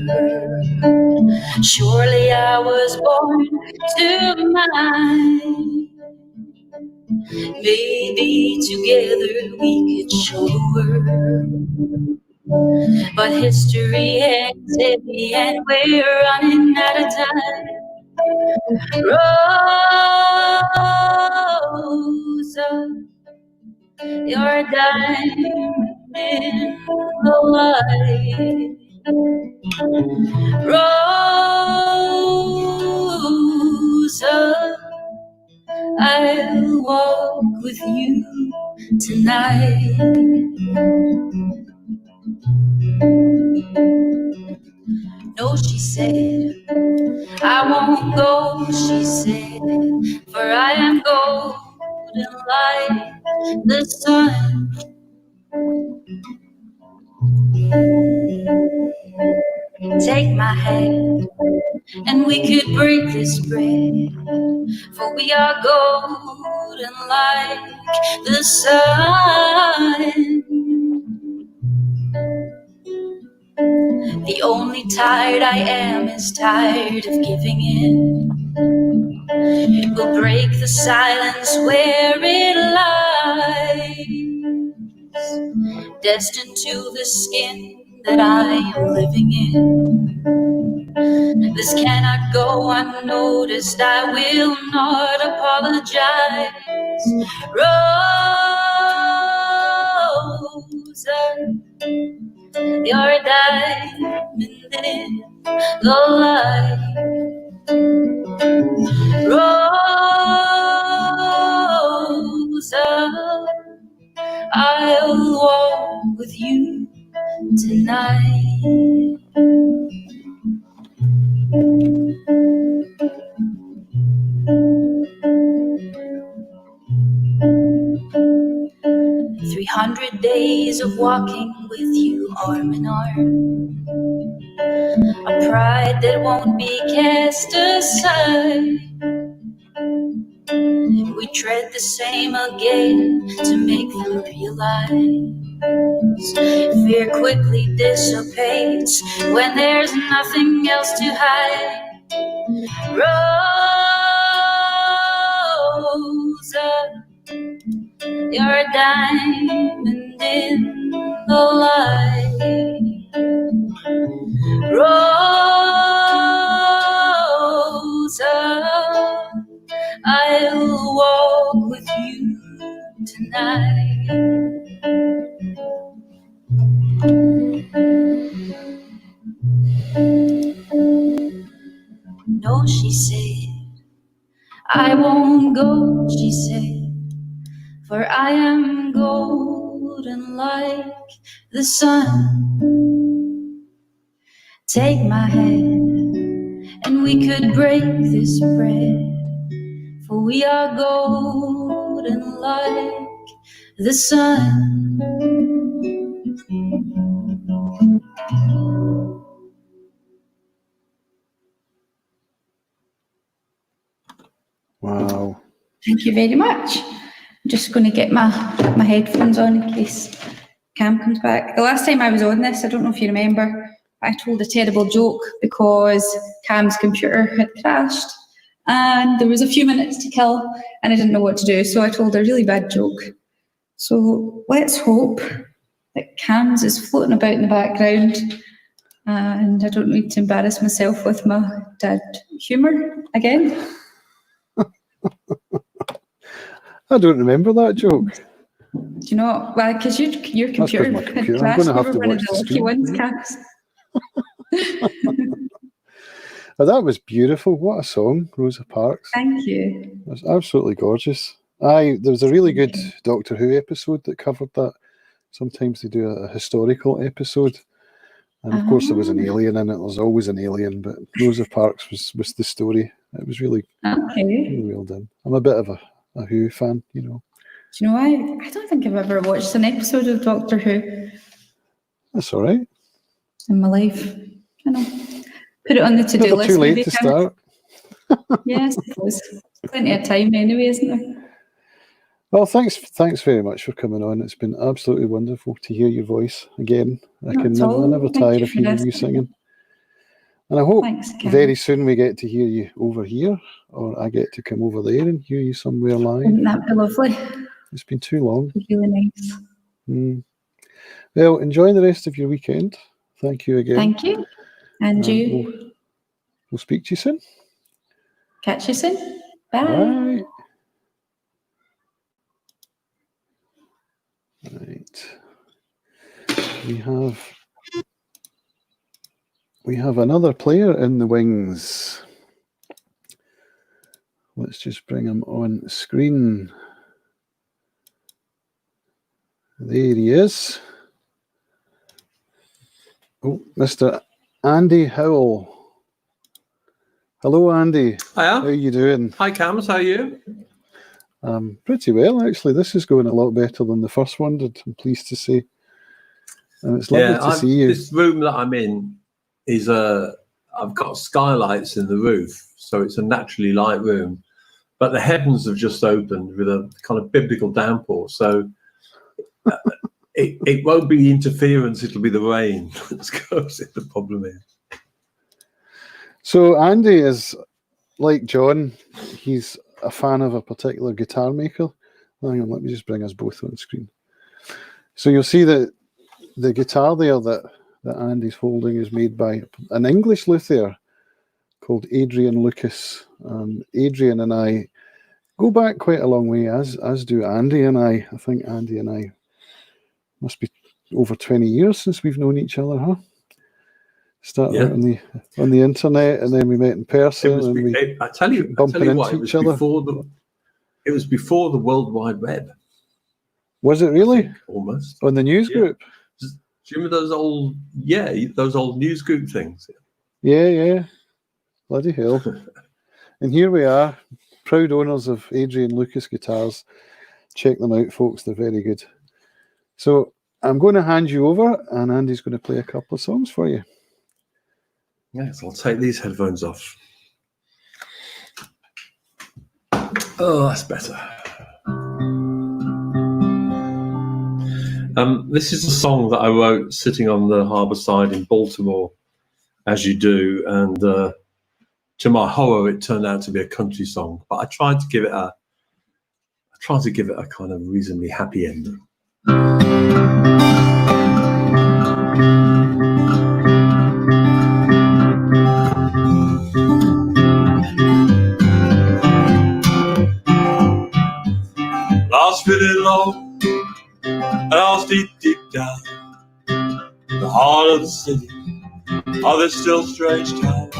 S6: Surely I was born to mine. Maybe together we could show the world. But history hangs heavy and we're running out of time. Rosa, you're a diamond in the light. Rosa, I'll walk with you tonight. No, she said, I won't go, she said, for I am golden like the sun. Take my hand, and we could break this bread, for we are golden like the sun. The only tired I am is tired of giving in. We'll break the silence where it lies, destined to the skin that I am living in. This cannot go unnoticed, I will not apologize. Rosa, you're a diamond in the light. Rosa, I'll walk with you tonight. 300 days of walking with you arm in arm, a pride that won't be cast aside. We tread the same again to make them realize Fear quickly dissipates when there's nothing else to hide. Rosa, you're a diamond in the light. Rosa, I'll walk with you tonight. No, she said, I won't go, she said, for I am golden like the sun. Take my hand, and we could break this bread, for we are golden like the sun.
S2: Wow.
S6: Thank you very much. I'm just going to get my headphones on in case Cam comes back. The last time I was on this, I don't know if you remember, I told a terrible joke because Cam's computer had crashed and there was a few minutes to kill and I didn't know what to do, so I told a really bad joke. So let's hope that Cam's is floating about in the background and I don't need to embarrass myself with my dad humour again.
S2: I don't remember that joke.
S6: Do you know? Well, because your computer
S2: my
S6: had
S2: computer. I'm
S6: crashed.
S2: gonna have
S6: You
S2: to
S6: were one of
S2: watch
S6: the
S2: the
S6: lucky
S2: stream.
S6: ones, Cass.
S2: Oh, that was beautiful. What a song, Rosa Parks.
S6: Thank you.
S2: It was absolutely gorgeous. There was a really good Doctor Who episode that covered that. Sometimes they do a historical episode. And of course there was an alien in it. There's always an alien, but Rosa Parks was the story. It was really,
S6: Okay.
S2: really well done. I'm a bit of a Who fan, you know.
S6: Do you know, I don't think I've ever watched an episode of Doctor Who
S2: That's all right.
S6: in my life. I know. Put it on the to-do
S2: Never
S6: list.
S2: too late
S6: maybe,
S2: to
S6: Cam.
S2: start.
S6: Yeah, I suppose. Plenty of time anyway, isn't there?
S2: Well, thanks very much for coming on. It's been absolutely wonderful to hear your voice again. I
S6: Not at all.
S2: never
S6: Thank
S2: tire
S6: you
S2: of
S6: for
S2: hearing you
S6: asking.
S2: singing. And I hope
S6: Thanks, Cam.
S2: very soon we get to hear you over here, or I get to come over there and hear you somewhere live.
S6: Wouldn't that be lovely?
S2: It's been too long.
S6: It'd be really nice.
S2: Well, enjoy the rest of your weekend. Thank you again.
S6: Thank you. And you.
S2: We'll speak to you soon.
S6: Catch you soon. Bye.
S2: Bye. Right. We have another player in the wings. Let's just bring him on screen. There he is. Oh, Mr. Andy Howell. Hello, Andy. How
S7: Hiya.
S2: you doing?
S7: Hi, Cams. How are you?
S2: Pretty well, actually. This is going a lot better than the first one did, I'm pleased to say. And it's lovely to see you.
S7: This room that I'm in is I've got skylights in the roof, so it's a naturally light room. But the heavens have just opened with a kind of biblical downpour, so it won't be interference, it'll be the rain. That's the problem is.
S2: So Andy is like John. He's a fan of a particular guitar maker. Hang on, let me just bring us both on screen. So you'll see that the guitar there that Andy's holding is made by an English luthier called Adrian Lucas. Adrian and I go back quite a long way, as do Andy and I. I think Andy and I must be over 20 years since we've known each other, huh? Started out on the internet, and then we met in person.
S7: I tell you what, it was before the World Wide Web.
S2: Was it really?
S7: Almost.
S2: On the news group?
S7: Do you remember those old news group things?
S2: Yeah. Bloody hell. And here we are, proud owners of Adrian Lucas guitars. Check them out, folks. They're very good. So I'm going to hand you over, and Andy's going to play a couple of songs for you.
S7: Yes, I'll take these headphones off. Oh, that's better. This is a song that I wrote sitting on the harbour side in Baltimore, as you do, and to my horror, it turned out to be a country song. But I tried to give it a kind of reasonably happy ending. I was feeling low, and I was deep down in the heart of the city, of this still strange town.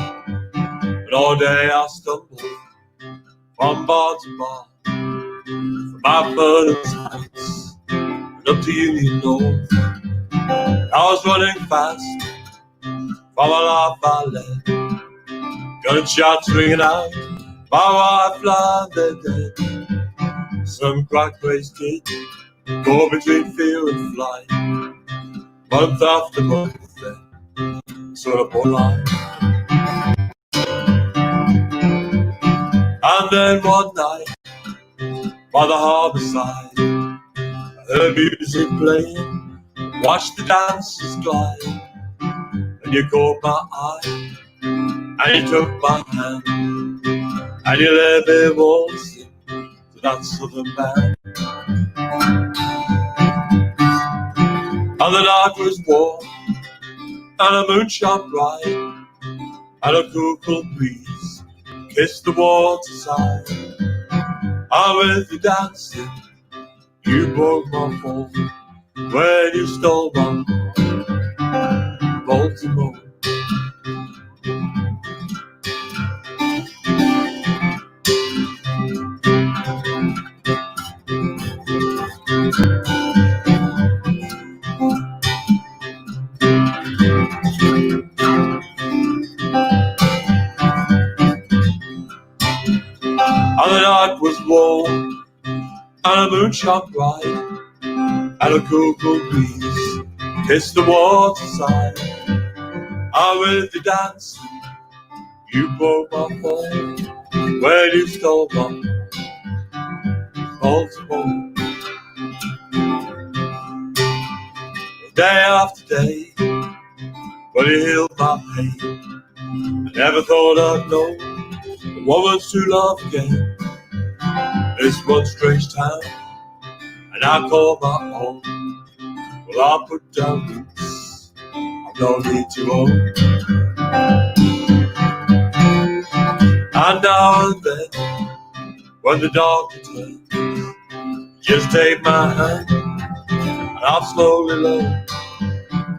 S7: And all day I stumbled from bar to bar, from my Furnace Heights and up to Union North. I was running fast from a life I led, gunshots ringing out, my wife lying there dead. Some crack-faced kid caught between fear and flight, month after month then, sort of more life. And then one night, by the harbour side, I heard music playing, watched the dancers glide, and you caught my eye, and you took my hand, and you let me waltzing to that southern band. And the night was warm, and the moon shone bright, and a cool breeze kissed the waterside. And with you dancing, you broke my fall when you stole my Baltimore. And the night was warm, and the moon shone bright, and a cool breeze kissed the waterside. And with you dancing, you broke my fall when you stole my Baltimore. Day after day, but you healed my pain. I never thought I'd know a woman's to love again. This one strange town, and I call my own. Well, I put down roots, I've no need to own. And now and then, when the dark returns, just take my hand, and I'll slowly learn.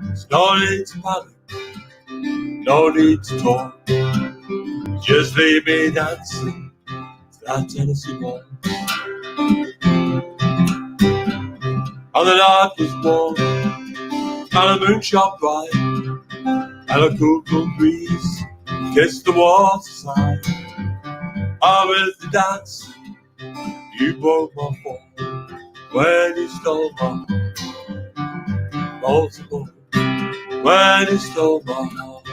S7: There's no need to panic, no need to talk. Just leave me dancing to that Tennessee walk. And the night was warm, and the moon shone bright, and a cool breeze kissed the waterside. And with the dancing, you broke my fall when you stole my Baltimore, when you stole my heart.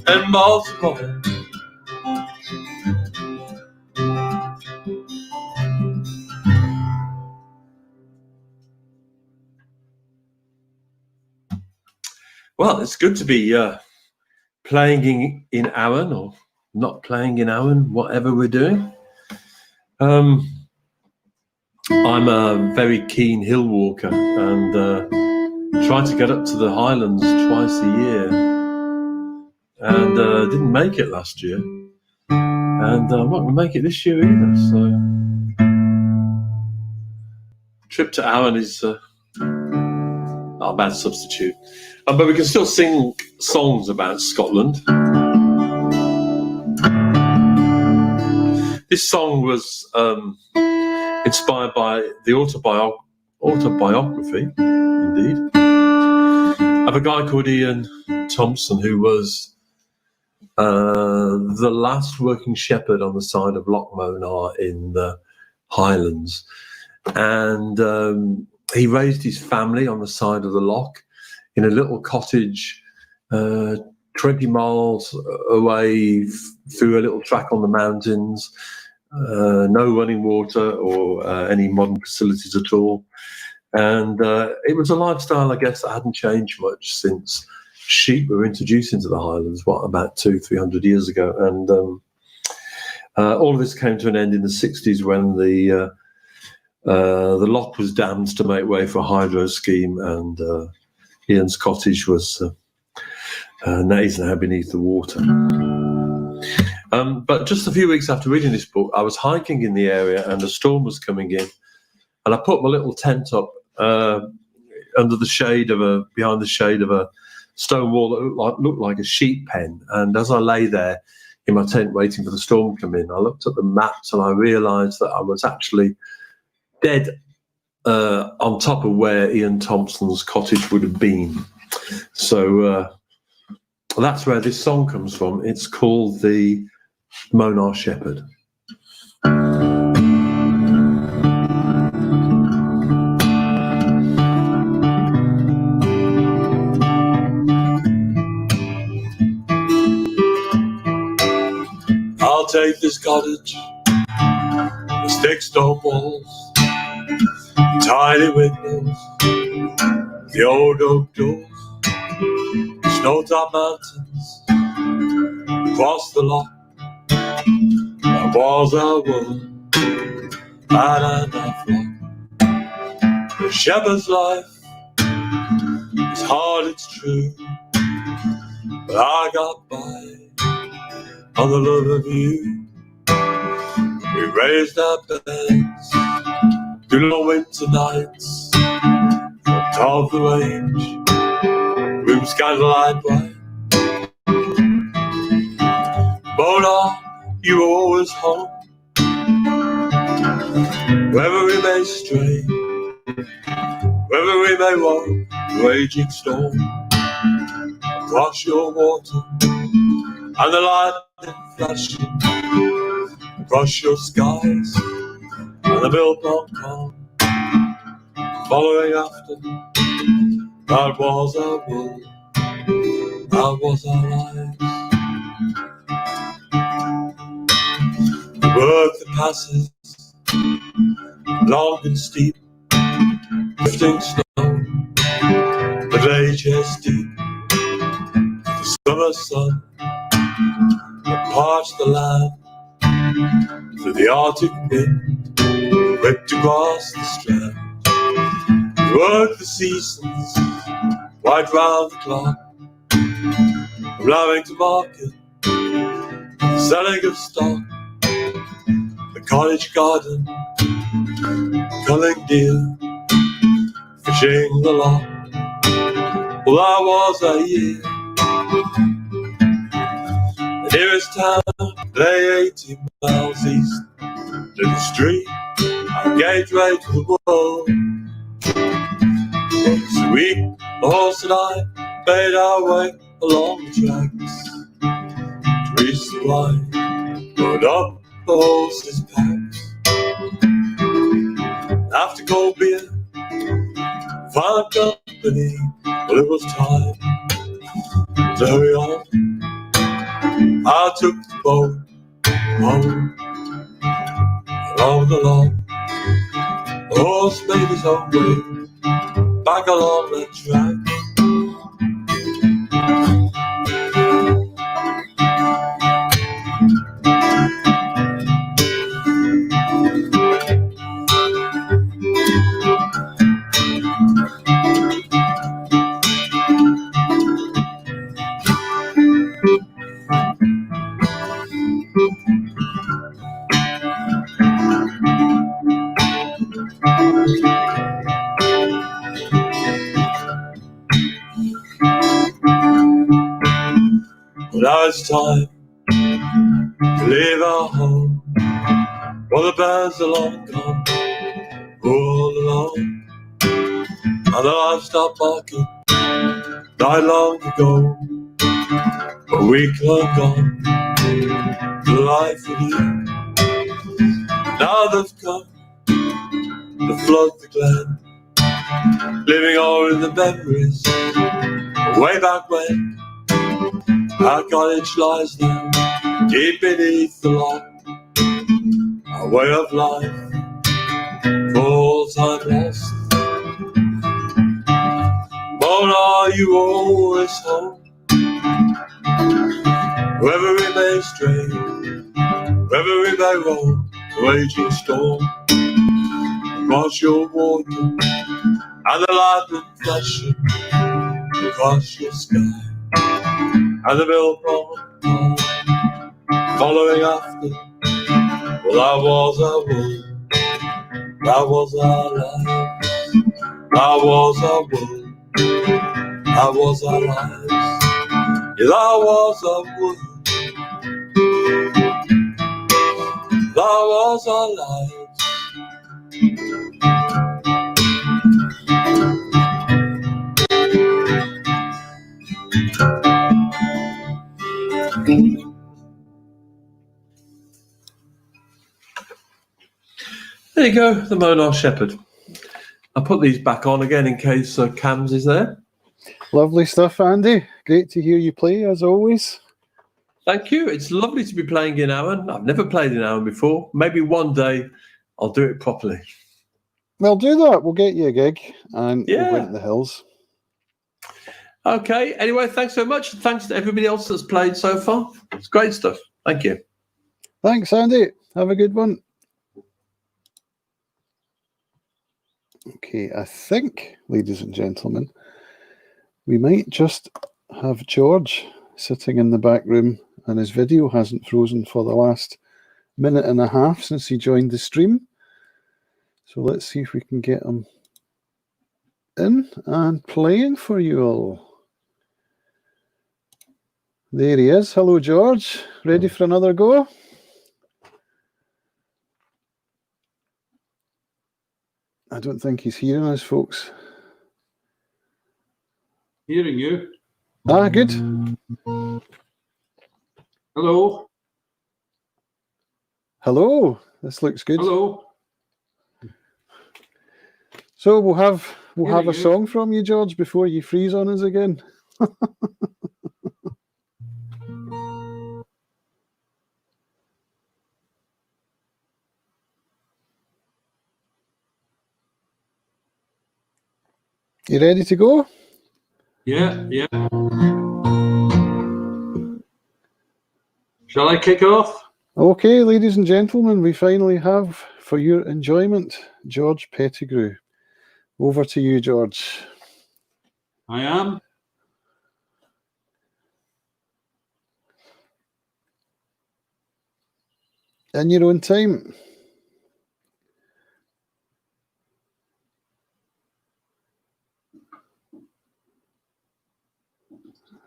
S7: And Baltimore, well, it's good to be playing in Arran or not playing in Arran, whatever we're doing. I'm a very keen hill walker and try to get up to the Highlands twice a year, and didn't make it last year, and I'm not going to make it this year either. So, trip to Arran is not a bad substitute. But we can still sing songs about Scotland. This song was inspired by the autobiography, indeed, of a guy called Ian Thompson, who was the last working shepherd on the side of Loch Monar in the Highlands. And he raised his family on the side of the loch in a little cottage 20 miles away through a little track on the mountains.
S8: no running water or any modern facilities at all. And it was a lifestyle, I guess, that hadn't changed much since sheep were introduced into the Highlands, about 200-300 years ago. And all of this came to an end in the 60s when the lock was dammed to make way for a hydro scheme, and Ian's cottage was is now beneath the water. But just a few weeks after reading this book, I was hiking in the area and a storm was coming in, and I put my little tent up behind the shade of a stone wall that looked like a sheep pen. And as I lay there in my tent waiting for the storm to come in, I looked at the maps and I realised that I was actually dead on top of where Ian Thompson's cottage would have been. So that's where this song comes from. It's called the Monar Shepherd.
S7: I'll take this cottage with thick stone walls, tiny windows, the old oak doors, snow-topped mountains, across the loch, there was a woman and a flock. The shepherd's life is hard, it's true, but I got by on the love of you. We raised our beds through long winter nights on top of the range, rooms candlelight bright. Mona, you were always home. Wherever we may stray, wherever we may roam, raging storm, across your water, and the lightning flashing across your skies, and the billboard calm following after. That was our world, that was our lives. The work that passes, long and steep, drifting snow, the glaciers deep, the summer sun that parched the land, through the Arctic wind, whipped across the strand. We worked the seasons, right round the clock, from loving to market, selling of stock, the cottage garden, culling deer, fishing the loch. Well, that was a year. The nearest town lay 18 miles east, to the street, our gateway to the world. So we, the horse and I, made our way along the tracks to reach the line, load up the horse's packs. After cold beer, fine company, well, it was time to hurry on. I took the boat home, along the lawn. The horse made his own way back along the track. Now it's time to leave our home. Well, the birds are long gone, all alone, and the livestock market died long ago. But we clung on to the life of you. Now they've come to flood the glen, living all in the memories of way back when. Our cottage lies now deep beneath the loch, a way of life for all time lost. But are you always home? Wherever we may stray, wherever we may roam, raging storm across your water, and the lightning flashing across your sky, and the mill pond following after. Well, that was our world, that was our life, that was our world, that was our lives, yeah, that was our world, that was our lives.
S8: There you go, the Monarch Shepherd. I'll put these back on again in case Cams is there.
S2: Lovely stuff, Andy. Great to hear you play, as always.
S8: Thank you. It's lovely to be playing in Arran. I've never played in Arran before. Maybe one day I'll do it properly.
S2: We'll do that. We'll get you a gig and
S8: Yeah.
S2: we'll go into the hills.
S8: Okay. Anyway, thanks so much. Thanks to everybody else that's played so far. It's great stuff. Thank you.
S2: Thanks, Andy. Have a good one. Okay, I think, ladies and gentlemen, we might just have George sitting in the back room and his video hasn't frozen for the last minute and a half since he joined the stream. So let's see if we can get him in and playing for you all. There he is. Hello, George. Ready for another go? I don't think he's hearing us, folks.
S5: Hearing you.
S2: Ah, good.
S5: Hello.
S2: Hello. This looks good.
S5: Hello.
S2: So we'll have
S5: Hearing
S2: a
S5: you.
S2: song from you, George, before you freeze on us again. You ready to go?
S5: Yeah, yeah. Shall I kick off?
S2: Okay, ladies and gentlemen, we finally have, for your enjoyment, George Pettigrew. Over to you, George.
S5: I am.
S2: In your own time.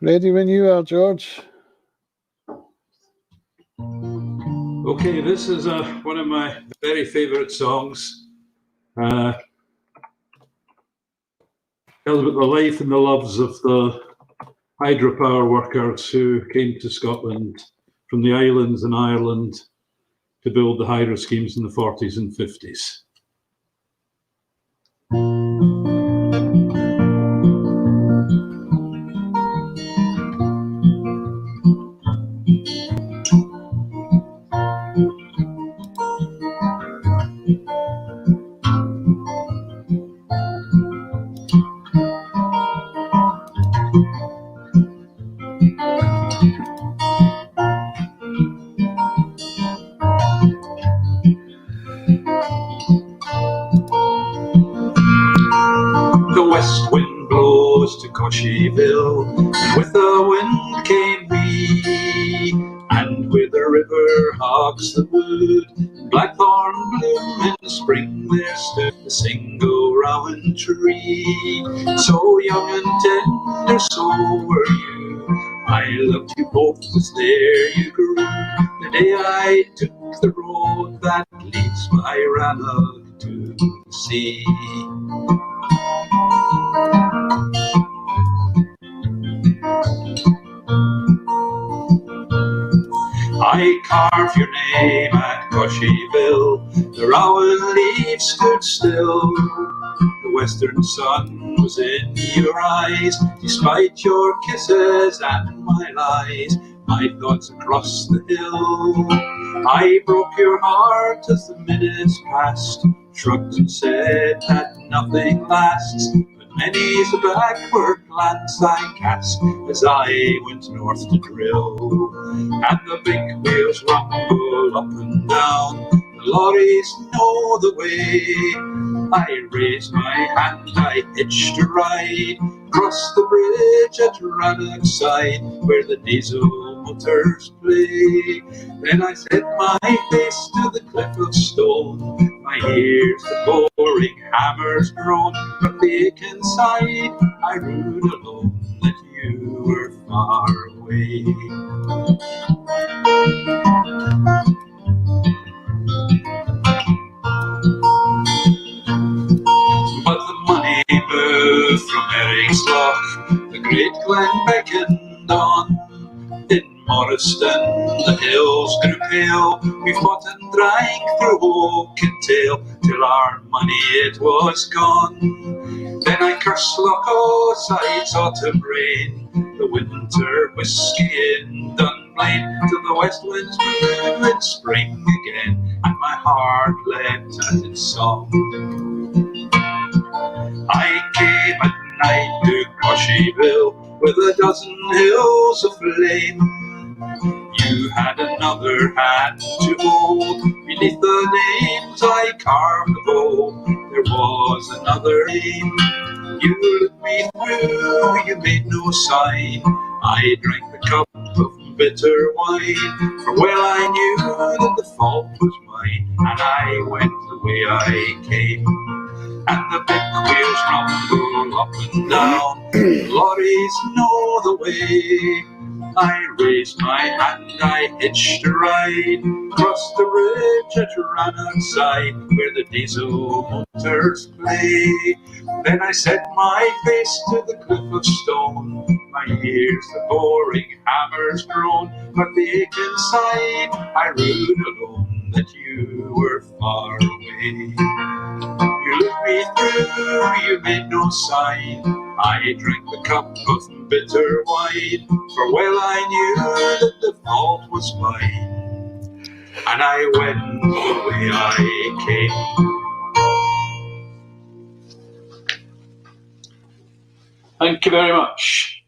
S2: Ready when you are, George.
S5: Okay, this is one of my very favourite songs. Tells about the life and the loves of the hydropower workers who came to Scotland from the islands and Ireland to build the hydro schemes in the 40s and 50s. The west wind blows to Cosheville, and with the wind came we, and with the river hogs the wood, and blackthorn bloom in the spring there stood the single rowan tree. So young and tender, so were you, I loved you both as there you grew. The day I took the road that leads by Rannoch to the sea. I carved your name at Cosheville, the rowan leaves stood still. The western sun was in your eyes, despite your kisses and my lies, my thoughts across the hill. I broke your heart as the minutes passed, shrugged and said that nothing lasts. But many's a backward glance I cast as I went north to drill. And the big wheels rumble up and down, the lorries know the way. I raised my hand, I hitched a ride, crossed the bridge at Rannoch side, where the diesel motors play. Then I set my face to the cliff of stone, my ears the boring hammers groan, but thick inside I rued alone that you were far away. But the money moved from Ericslough, the great Glen beckoned on. In Morriston the hills grew pale, we fought and drank through oak and tail, till our money it was gone. Then I cursed Loch Oside's autumn rain, the winter whisky in Dunblane, till the west winds blew in spring again, and my heart leapt at its song. I came at night to Cosheville with a dozen hills aflame. You had another hand to hold, beneath the names I carved of old there was another name. You looked me through, you made no sign, I drank the cup of bitter wine, for well I knew that the fault was mine, and I went the way I came. And the big wheels rumble up and down, the lorries know the way. I raised my hand, I hitched a ride, crossed the bridge at Rannoch side, where the diesel motors play. Then I set my face to the cliff of stone, my ears the boring hammers groan, but the ache inside I rued alone that you were far away. You looked me through, you made no sign, I drank the cup of bitter wine, for well I knew that the fault was mine, and I went the way I came. Thank you very much.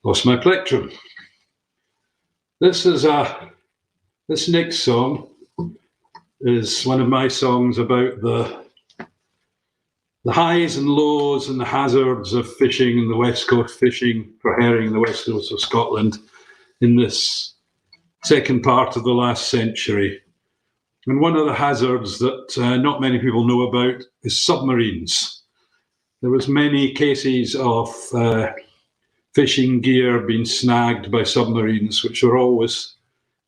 S5: Lost my plectrum. This next song is one of my songs about the highs and lows and the hazards of fishing in the West Coast, fishing for herring in the West Coast of Scotland in this second part of the last century. And one of the hazards that not many people know about is submarines. There was many cases of fishing gear being snagged by submarines, which were always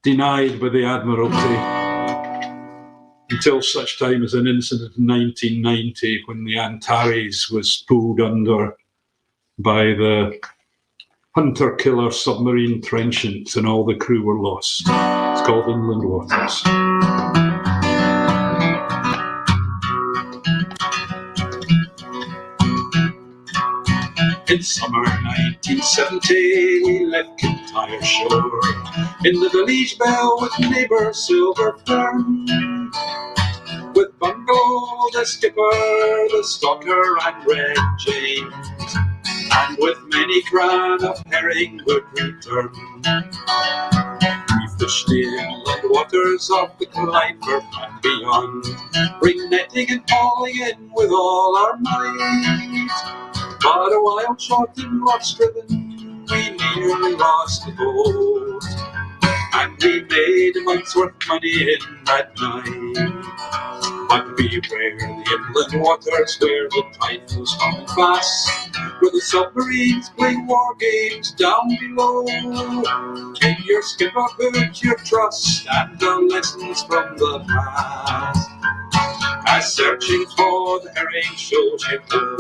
S5: denied by the Admiralty, until such time as an incident in 1990 when the Antares was pulled under by the hunter-killer submarine trenchant and all the crew were lost. It's called Inland Waters. In summer 1970, we left Kintyre shore, in the village bell with neighbour Silver Fern, with Bungo the skipper, the stocker and Red James, and with many cran of herring would return. We fished the inland waters of the Clyde and beyond, ring netting and hauling in with all our might. But a wild shot in rocks driven, we nearly lost the boat, and we made a month's worth money in that night. But beware the inland waters where the tide was coming fast, where the submarines play war games down below. In your skipper put your trust and the lessons from the past, as searching for the herring shows you go.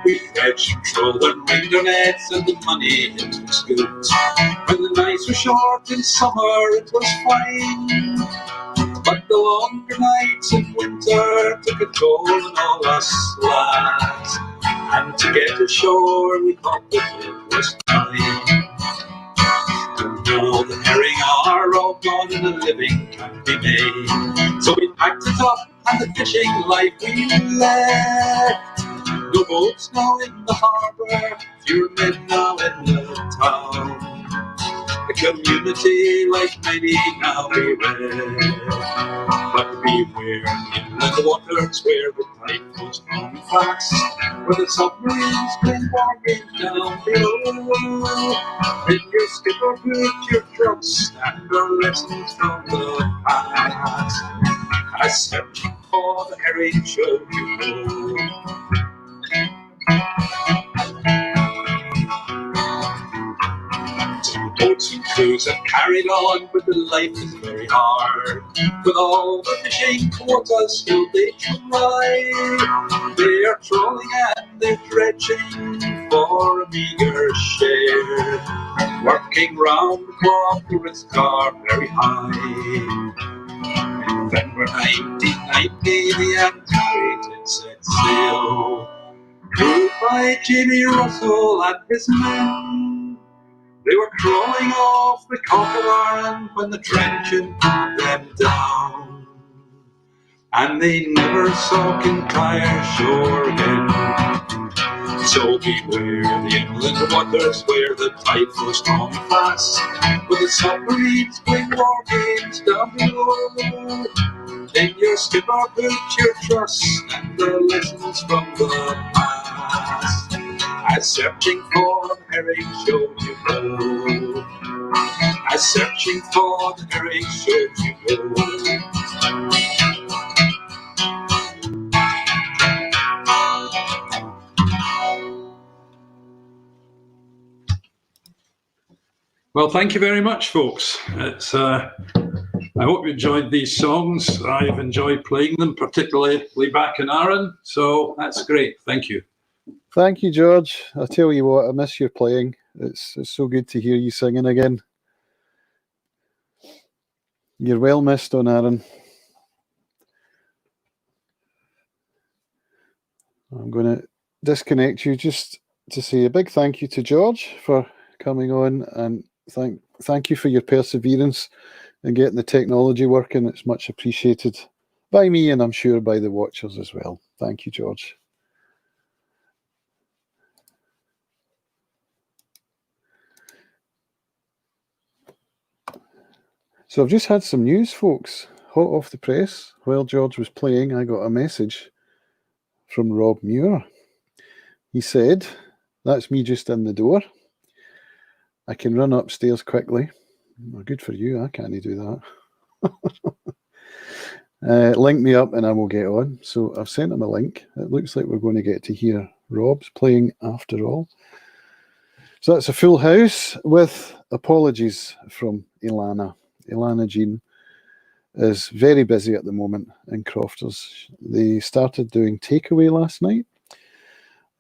S5: We fetched troll and rigged our nets and the money it was good. When the nights were short in summer it was fine, but
S7: the longer nights in winter took a toll on all us lads. And to get ashore we thought that it was time. And now the herring are all gone and a living can't be made. So we packed it up and the fishing life we left. No boats now in the harbour, fewer men now in the town. A community like many now we read. But beware the inland waters where the tide goes strong and fast, where the submarines bring warning down below. In your skipper put your trust and the lessons from the past. I searching for the herring show you know. Boats and crews have carried on, but the life is very hard. With all the fishing quotas still they try. They are trolling and they're dredging for a meagre share. Working round the clock, the risks are very high. In November 1990, the Antarctic set sail. Crewed by Jimmy Russell and his men. They were crawling off the Coquelin when the drenching pulled them down. And they never saw Kintyre shore again. So beware the inland waters where the tide flows strong and fast, where the submarines bring war games down below. In your skipper put your trust and the lessons from the past. I'm searching for the herring show you know. I'm searching for the herring show you know. Well, thank you very much, folks. It's I hope you enjoyed these songs. I've enjoyed playing them, particularly back in Aaron. So that's great. Thank you.
S2: Thank you, George. I tell you what, I miss your playing. It's so good to hear you singing again. You're well missed on Aaron. I'm going to disconnect you just to say a big thank you to George for coming on, and thank you for your perseverance and getting the technology working. It's much appreciated by me, and I'm sure by the watchers as well. Thank you, George. So I've just had some news, folks, hot off the press. While George was playing, I got a message from Rob Muir. He said, "That's me just in the door. I can run upstairs quickly." Well, good for you. I can't do that. Link me up and I will get on. So I've sent him a link. It looks like we're going to get to hear Rob's playing after all. So that's a full house with apologies from Ilana. Ilana Jean is very busy at the moment in Crofters. They started doing takeaway last night.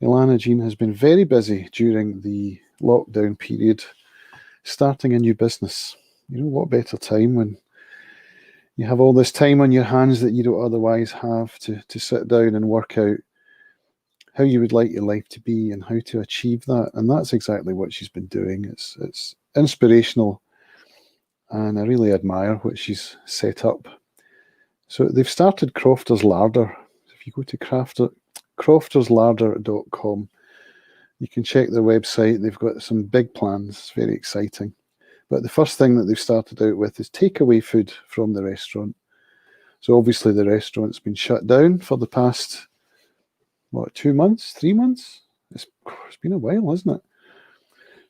S2: Ilana Jean has been very busy during the lockdown period, starting a new business. You know, what better time when you have all this time on your hands that you don't otherwise have to sit down and work out how you would like your life to be and how to achieve that. And that's exactly what she's been doing. It's inspirational, and I really admire what she's set up. So they've started Crofters Larder. If you go to crofterslarder.com, you can check their website. They've got some big plans. It's very exciting. But the first thing that they've started out with is takeaway food from the restaurant. So obviously the restaurant's been shut down for the past, 2 months, 3 months? It's been a while, hasn't it?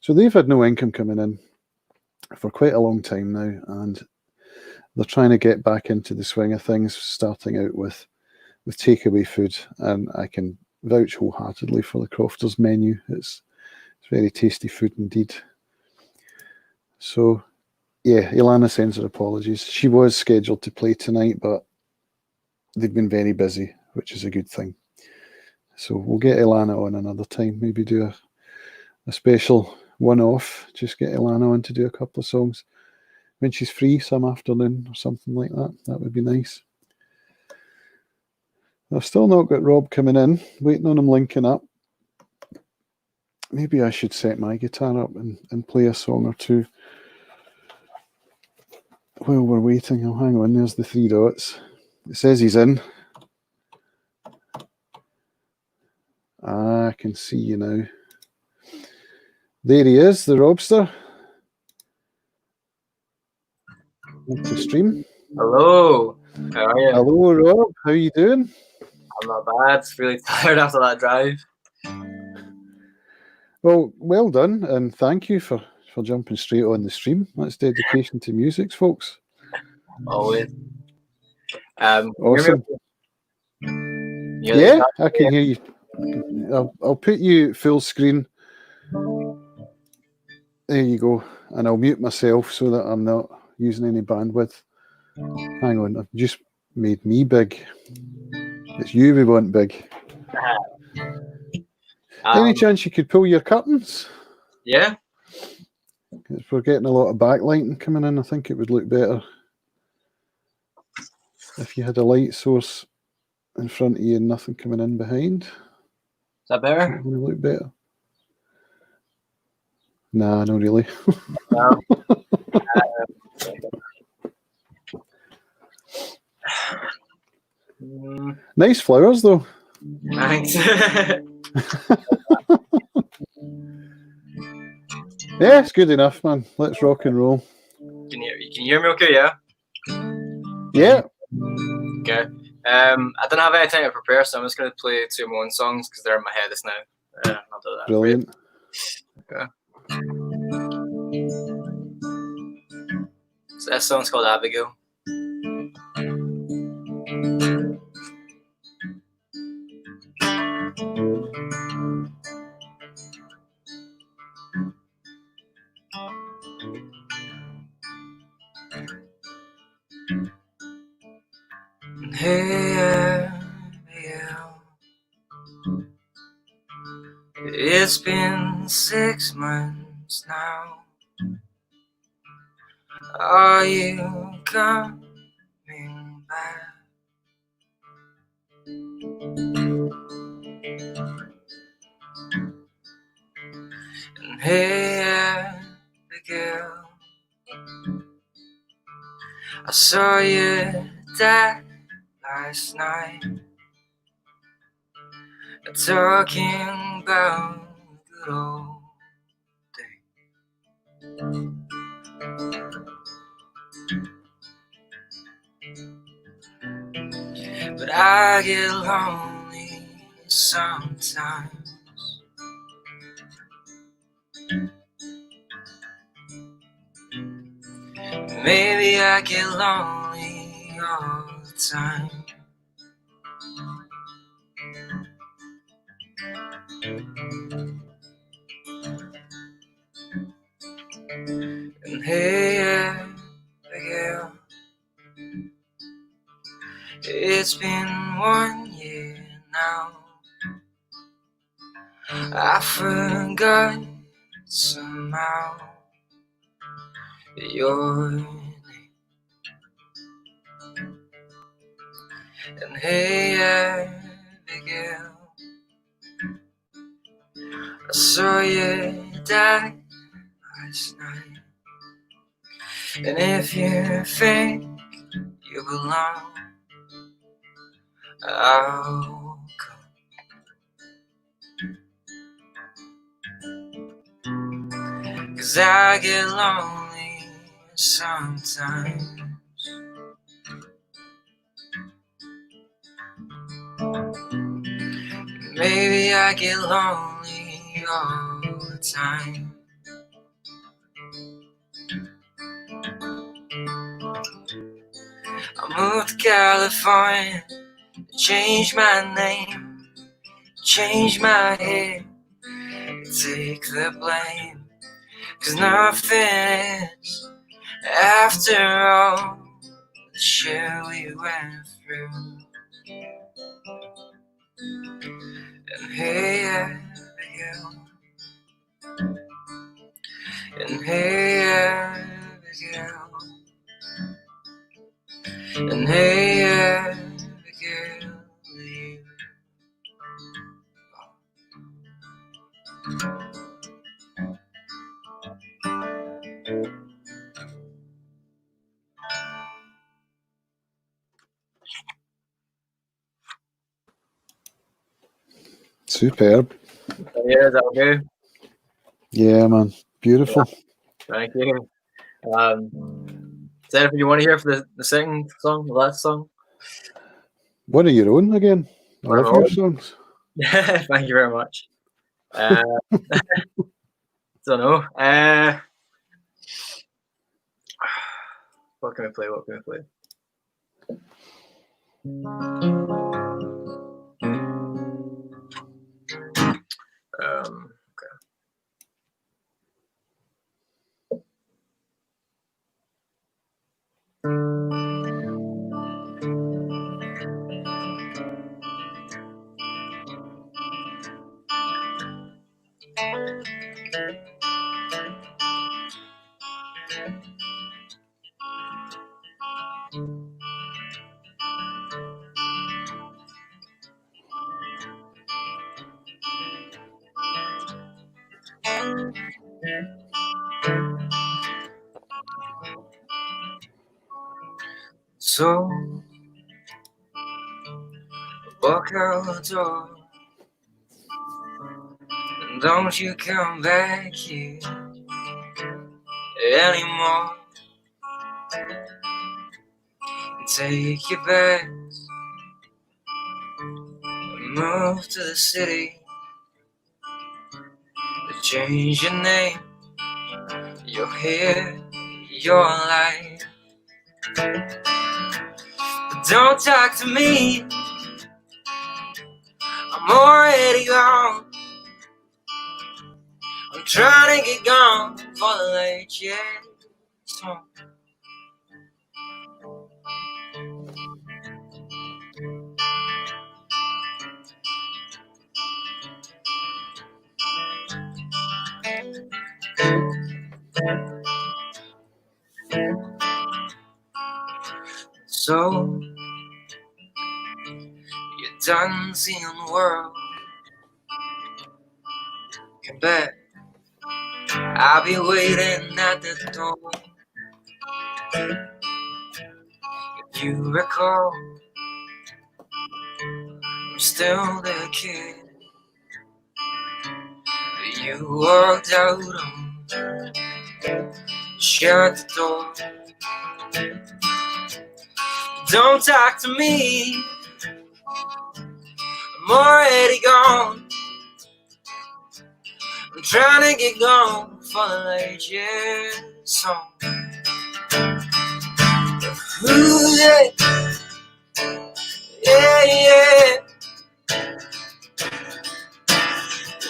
S2: So they've had no income coming in for quite a long time now, and they're trying to get back into the swing of things, starting out with takeaway food. And I can vouch wholeheartedly for the Crofters menu. It's very tasty food indeed. So yeah, Ilana sends her apologies. She was scheduled to play tonight, but they've been very busy, which is a good thing. So we'll get Ilana on another time, maybe do a special one-off, just get Ilana on to do a couple of songs. when she's free some afternoon or something like that. That would be nice. I've still not got Rob coming in, waiting on him linking up. Maybe I should set my guitar up and play a song or two while we're waiting. Oh, hang on, there's the three dots. It says he's in. Ah, I can see you now. There he is, the Robster. To stream.
S9: Hello. How are you?
S2: Hello, Rob. How you doing?
S9: I'm not bad. Really tired after that drive.
S2: Well, well done, and thank you for jumping straight on the stream. That's dedication to music, folks.
S9: Always.
S2: Awesome. Yeah, I can hear you. I'll put you full screen. There you go. And I'll mute myself so that I'm not using any bandwidth. Hang on, I've just made me big. It's you we want big. Any chance you could pull your curtains?
S9: Yeah.
S2: If we're getting a lot of backlighting coming in, I think it would look better if you had a light source in front of you and nothing coming in behind.
S9: Is that better?
S2: It would look better. Nah, not really.
S9: No.
S2: Nice flowers, though.
S9: Thanks.
S2: Yeah, it's good enough, man. Let's rock and roll.
S9: Can you hear me okay? Yeah.
S2: Yeah.
S9: Okay. I don't have any time to prepare, so I'm just gonna play two of my own songs because they're in my head just now. I'll do that.
S2: Brilliant.
S9: Okay. So that song's called Abigail. Hey, Abigail, it's been 6 months now. Are you coming back? And hey, Abigail, I saw your dad last night, talking about good old days. But I get lonely sometimes. Maybe I get lonely all the time. And hey, Abigail, it's been 1 year now. I forgot somehow your name. And hey, Abigail, I saw your dad last night. And if you think you belong, I'll come. 'Cause I get lonely sometimes. Maybe I get lonely all the time. I moved to California, changed my name, changed my hair, take the blame. 'Cause nothing is after all the shit we went through. And hey, Abigail, and hey, Abigail,
S2: Superb.
S9: Yeah, is that okay?
S2: Yeah, man. Beautiful.
S9: Thank you. Is there anything you want to hear for the second song, the last song?
S2: One of your own again. I
S9: One of
S2: love
S9: my
S2: your
S9: own?
S2: songs.
S9: Thank you very much. Don't know. What can we play? What can we play? Okay. So walk out the door, and don't you come back here anymore. Take your bags and move to the city. Change your name, your hair, your life. But don't talk to me, I'm already gone. I'm trying to get gone for the late yeah. So So you're done seeing the world. Come back, I'll be waiting at the door. If you recall, I'm still the kid that you walked out on. Shut the door. Don't talk to me, I'm already gone. I'm trying to get gone for the late year song. Ooh, yeah, yeah, yeah.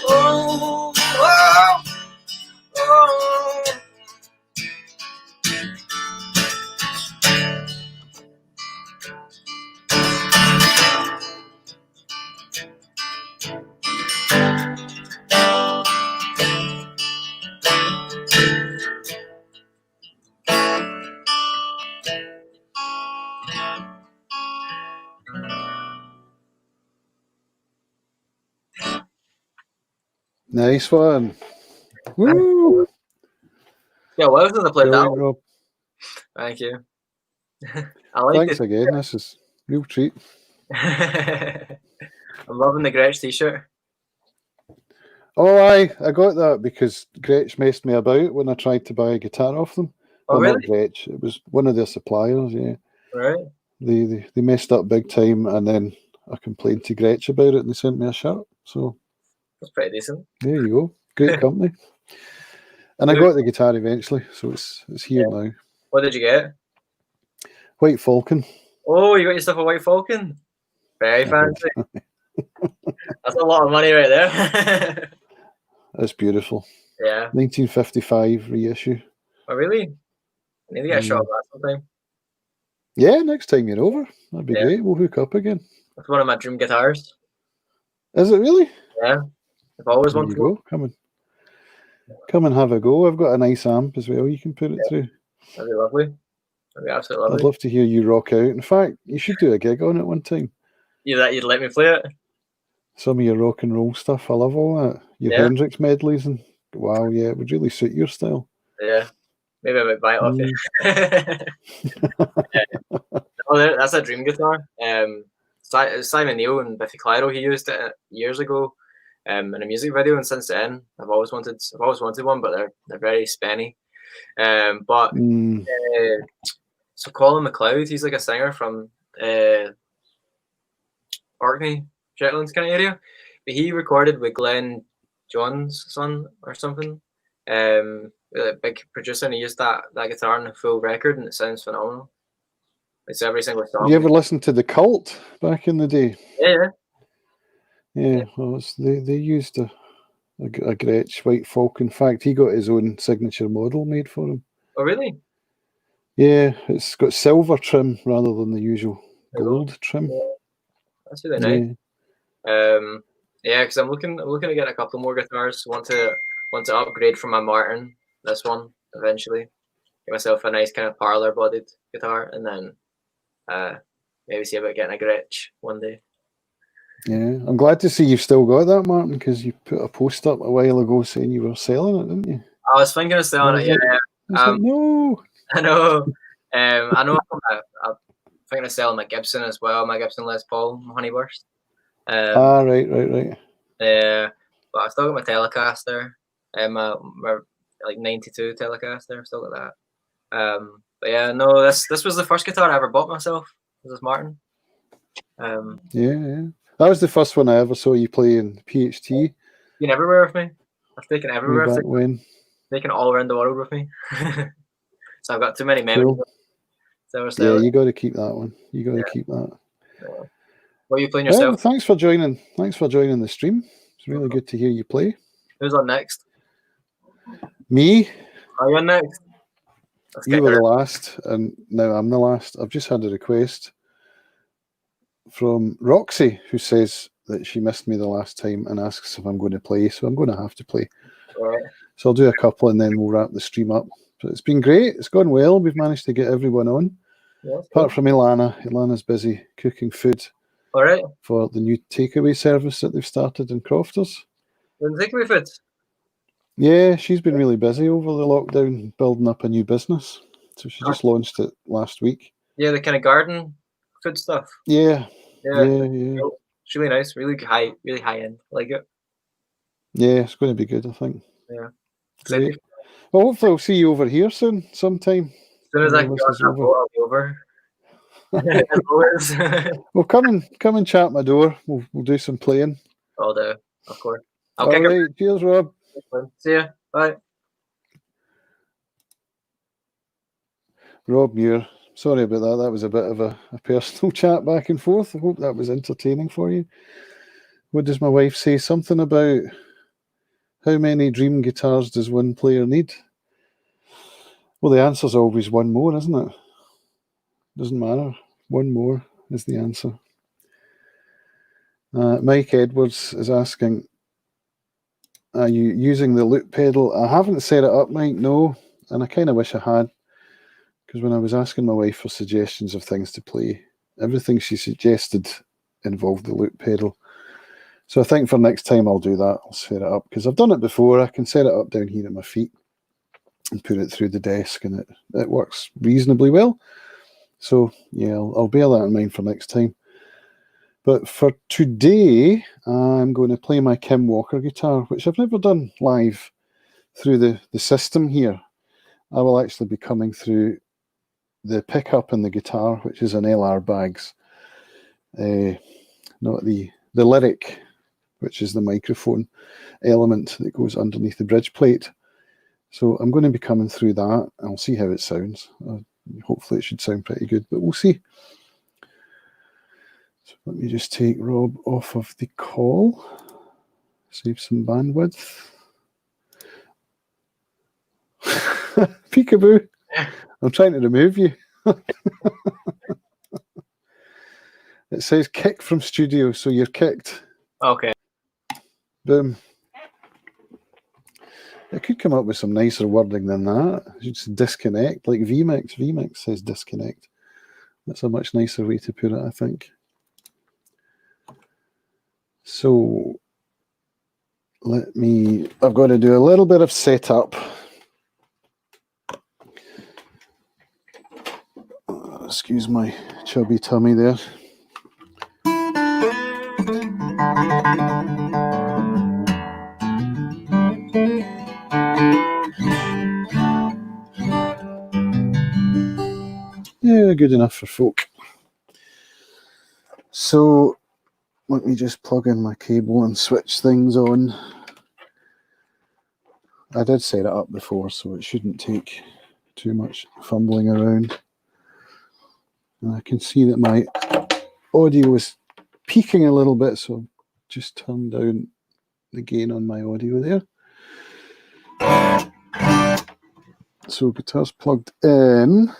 S9: Oh, oh, oh.
S2: Nice one. Woo!
S9: Yeah, well, I was going to play
S2: Brilliant,
S9: that.
S2: Rob.
S9: Thank you. I like
S2: Thanks
S9: it.
S2: again. This is a real treat.
S9: I'm loving the Gretsch t-shirt.
S2: Oh, I got that because Gretsch messed me about when I tried to buy a guitar off them.
S9: Oh,
S2: Well, not
S9: really?
S2: Gretsch. It was one of their suppliers, yeah.
S9: Right.
S2: They messed up big time, and then I complained to Gretsch about it, and they sent me a shirt. So
S9: That's pretty decent.
S2: there you go. Great company. And I got the guitar eventually, so it's here now.
S9: What did you get?
S2: White Falcon.
S9: Oh, you got yourself a White Falcon. Very
S2: I
S9: fancy.
S2: did.
S9: That's a lot of money right there.
S2: It's beautiful.
S9: Yeah.
S2: 1955 reissue.
S9: Oh, really? I need to get a shot of that sometime.
S2: Yeah, next time you're over. That'd be
S9: Yeah.
S2: great. We'll hook up again.
S9: That's one of my dream guitars.
S2: Is it really?
S9: Yeah. I've always
S2: There
S9: wanted
S2: you
S9: to.
S2: go. Come and have a go. I've got a nice amp as well. You can put it through.
S9: That'd be lovely. That'd be absolutely
S2: I'd
S9: lovely.
S2: love to hear you rock out. In fact, you should do a gig on it one time.
S9: You'd let me play it?
S2: Some of your rock and roll stuff. I love all that. Your
S9: Yeah.
S2: Hendrix medleys and wow, yeah, it would really suit your style.
S9: Yeah. Maybe I might buy it off you. Oh, that's a dream guitar. Simon Neil and Biffy Clyro, he used it years ago. in a music video, and since then I've always wanted one, but they're very spenny. But
S2: Mm.
S9: so Colin McLeod, he's like a singer from Orkney, Shetlands kind of area. But he recorded with Glenn John's son or something. A big producer, and he used that guitar in a full record, and it sounds phenomenal. It's every single song.
S2: You ever listen to The Cult back in the day?
S9: Yeah.
S2: Yeah, well, they used a Gretsch White Folk. In fact, he got his own signature model made for him.
S9: Oh, really?
S2: Yeah, it's got silver trim rather than the usual gold trim.
S9: Yeah. That's really nice. Yeah, because I'm looking to get a couple more guitars. Want to upgrade from my Martin, this one eventually. Get myself a nice kind of parlor bodied guitar, and then maybe see about getting a Gretsch one day.
S2: Yeah, I'm glad to see you've still got that, Martin, because you put a post up a while ago saying you were selling it, didn't you?
S9: I was thinking of selling it. Yeah.
S2: No.
S9: I know. I know. I'm thinking of selling my Gibson as well. My Gibson Les Paul Honeyburst.
S2: Right.
S9: Yeah, but I still got my Telecaster. My like 92 Telecaster. I've still got that. But yeah, no. This was the first guitar I ever bought myself. This is Martin.
S2: Yeah. That was the first one I ever saw you play in PHT.
S9: Been everywhere with me. I've taken everywhere.
S2: Way back when.
S9: Taken all around the world with me. So I've got too many memories.
S2: Cool. Yeah, you got to keep that one. You got to keep that.
S9: Yeah. What are you playing yourself?
S2: Well, thanks for joining the stream. It's really good to hear you play.
S9: Who's on next?
S2: Me.
S9: Are you on next?
S2: You were the last, and now I'm the last. I've just had a request from Roxy, who says that she missed me the last time and asks if I'm going to play, so I'm going to have to play.
S9: Right.
S2: So I'll do a couple and then we'll wrap the stream up. But it's been great. It's gone well. We've managed to get everyone on.
S9: Yeah,
S2: apart from Ilana. Ilana's busy cooking food.
S9: All right.
S2: For the new takeaway service that they've started in Crofters.
S9: The takeaway food?
S2: Yeah, she's been really busy over the lockdown building up a new business. So she just launched it last week.
S9: Yeah, the kind of garden food stuff.
S2: Yeah.
S9: It's really nice, really high end. I like it.
S2: Yeah, it's going to be good, I think.
S9: Yeah.
S2: Great. Well, hopefully I'll see you over here soon, sometime.
S9: As soon as I can get on that boat, I'll be over.
S2: Well, come and chat my door. We'll do some playing.
S9: I'll do, of course.
S2: All right. Cheers, Rob.
S9: See ya. Bye.
S2: Rob Muir. Sorry about that. That was a bit of a personal chat back and forth. I hope that was entertaining for you. What does my wife say? Something about how many dream guitars does one player need? Well, the answer's always one more, isn't it? Doesn't matter. One more is the answer. Mike Edwards is asking, are you using the loop pedal? I haven't set it up, Mike, no. And I kind of wish I had. Because when I was asking my wife for suggestions of things to play, everything she suggested involved the loop pedal. So I think for next time I'll do that. I'll set it up. Because I've done it before. I can set it up down here at my feet and put it through the desk. And it works reasonably well. So yeah, I'll bear that in mind for next time. But for today, I'm going to play my Kim Walker guitar, which I've never done live through the system here. I will actually be coming through the pickup and the guitar, which is an LR Baggs, not the lyric, which is the microphone element that goes underneath the bridge plate. So I'm going to be coming through that. I'll see how it sounds. Hopefully it should sound pretty good, but we'll see. So let me just take Rob off of the call, save some bandwidth. Peekaboo. I'm trying to remove you. It says kick from studio, so you're kicked.
S9: Okay.
S2: Boom. It could come up with some nicer wording than that. Just disconnect, like VMix. VMix says disconnect. That's a much nicer way to put it, I think. So I've got to do a little bit of setup. Excuse my chubby tummy there. Yeah, good enough for folk. So let me just plug in my cable and switch things on. I did set it up before, so it shouldn't take too much fumbling around. And I can see that my audio is peaking a little bit, so I've just turned down the gain on my audio there. So guitar's plugged in.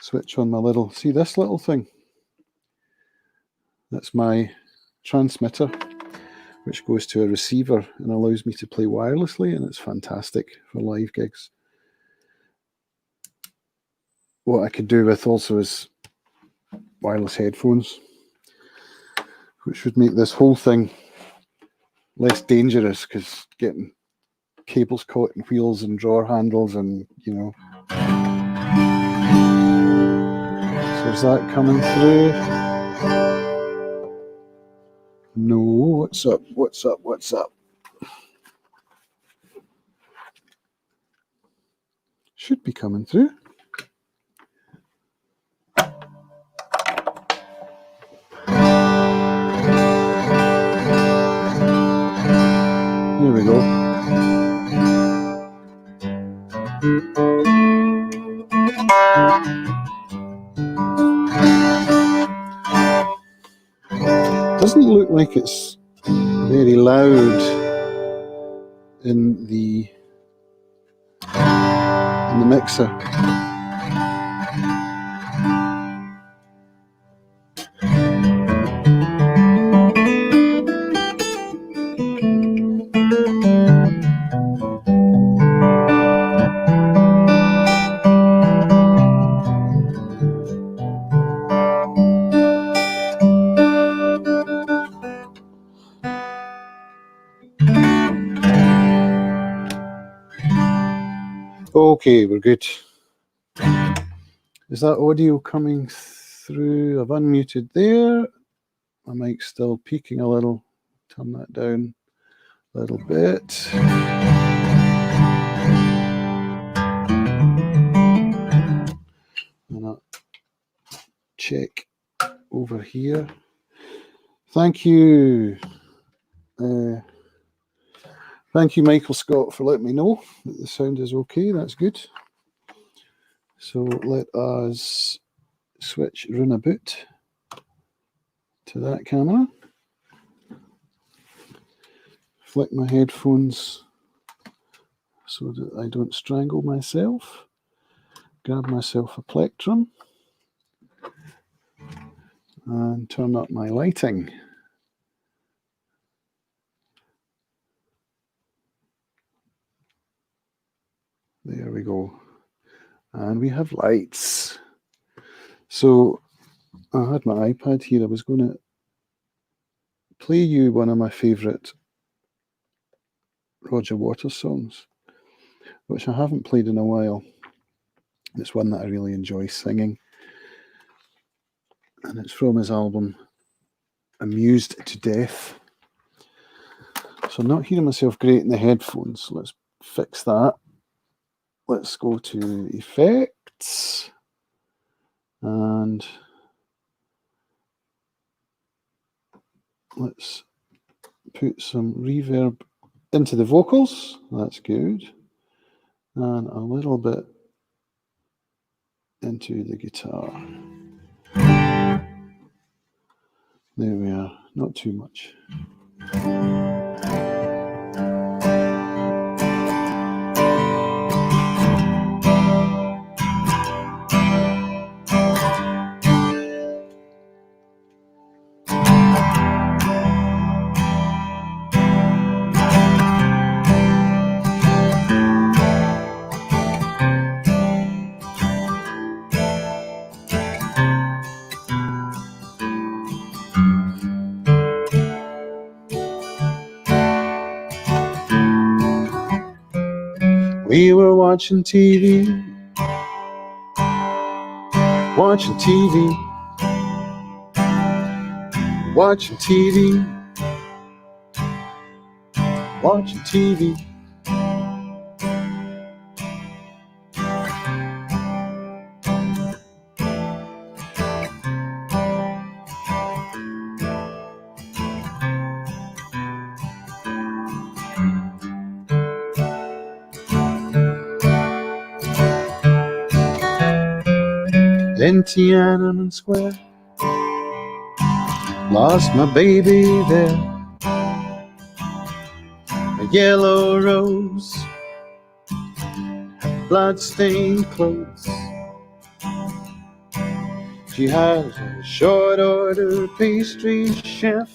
S2: Switch on my little, see this little thing? That's my transmitter, which goes to a receiver and allows me to play wirelessly, and it's fantastic for live gigs. What I could do with also is wireless headphones, which would make this whole thing less dangerous, because getting cables caught in wheels and drawer handles and, you know. So is that coming through? No, what's up, what's up, what's up? Should be coming through. Here we go. Doesn't look like it's very loud in the mixer. Okay, we're good. Is that audio coming through? I've unmuted there. My mic's still peaking a little. Turn that down a little bit. And I'll check over here. Thank you. Thank you, Michael Scott, for letting me know that the sound is okay. That's good. So let us switch Runaboot to that camera. Flick my headphones so that I don't strangle myself. Grab myself a plectrum and turn up my lighting. There we go. And we have lights. So I had my iPad here. I was going to play you one of my favourite Roger Waters songs, which I haven't played in a while. It's one that I really enjoy singing. And it's from his album Amused to Death. So I'm not hearing myself great in the headphones, so let's fix that. Let's go to effects and let's put some reverb into the vocals. That's good. And a little bit into the guitar. There we are, not too much. We were watching TV, watching TV, watching TV. watching TV. In Tiananmen Square, lost my baby there. A yellow rose, blood-stained clothes. She had a short order pastry chef,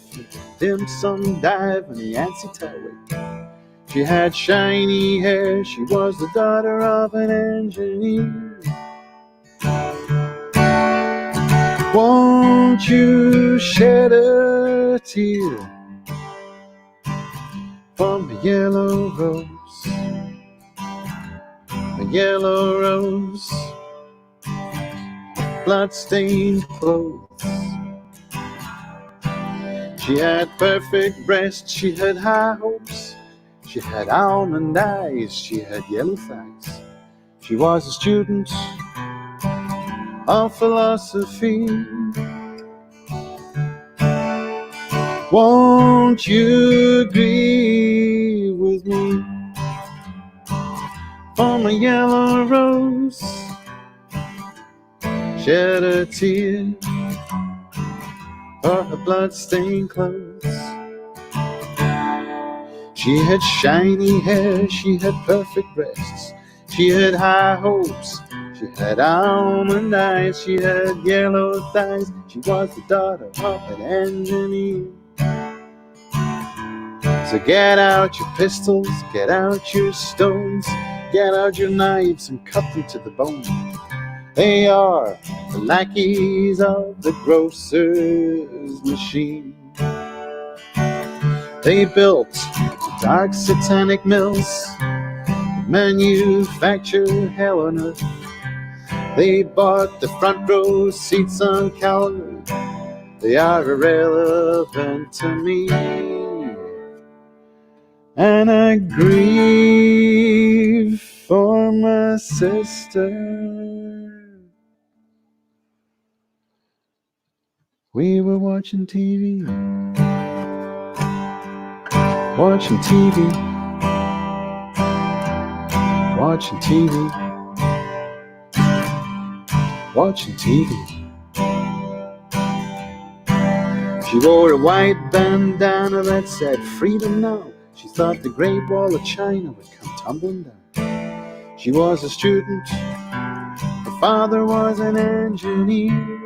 S2: dim sum dive, and a Yancy Towel. She had shiny hair, she was the daughter of an engineer. Won't you shed a tear from the yellow rose, the yellow rose, blood-stained clothes. She had perfect breasts, she had high hopes, she had almond eyes, she had yellow thighs. She was a student of philosophy. Won't you agree with me? From a yellow rose, shed a tear for her blood-stained clothes. She had shiny hair, she had perfect breasts, she had high hopes, she had almond eyes, she had yellow thighs. She was the daughter of an engineer. So get out your pistols, get out your stones, get out your knives and cut them to the bone. They are the lackeys of the grocer's machine. They built dark satanic mills, manufacture hell on earth. They bought the front row seats on Calvary. They are irrelevant to me. And I grieve for my sister. We were watching TV, watching TV, watching TV, watching TV. She wore a white bandana that said freedom now. She thought the Great Wall of China would come tumbling down. She was a student, her father was an engineer.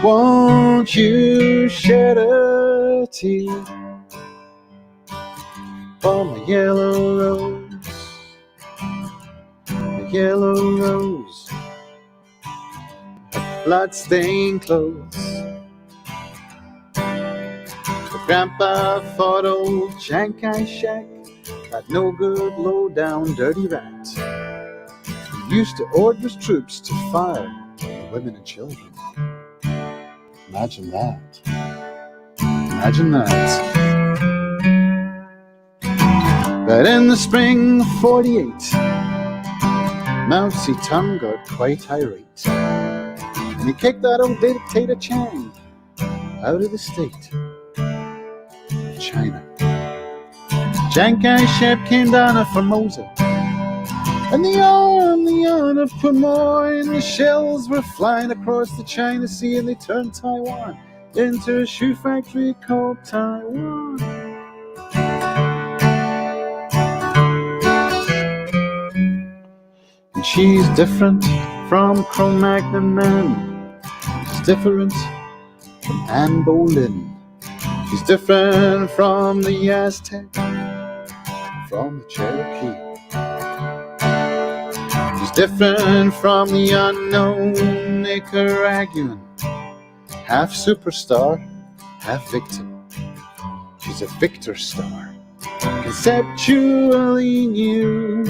S2: Won't you shed a tear for my yellow rose, my yellow rose, her blood-stained clothes. Grandpa fought old Chiang Kai-shek, got no good, low-down, dirty rat. He used to order his troops to fire the women and children. Imagine that. Imagine that. But in the spring of '48, Mao Zedong got quite irate, and he kicked that old dictator Chiang out of the state. China. Chiang Kai-shek came down to Formosa, and the army of Quemoy, and the shells were flying across the China Sea, and they turned Taiwan into a shoe factory called Taiwan. And she's different from Cro-Magnon man. She's different from Anne Boleyn. She's different from the Aztec, from the Cherokee. She's different from the unknown Nicaraguan, half superstar, half victim. She's a victor star, conceptually new.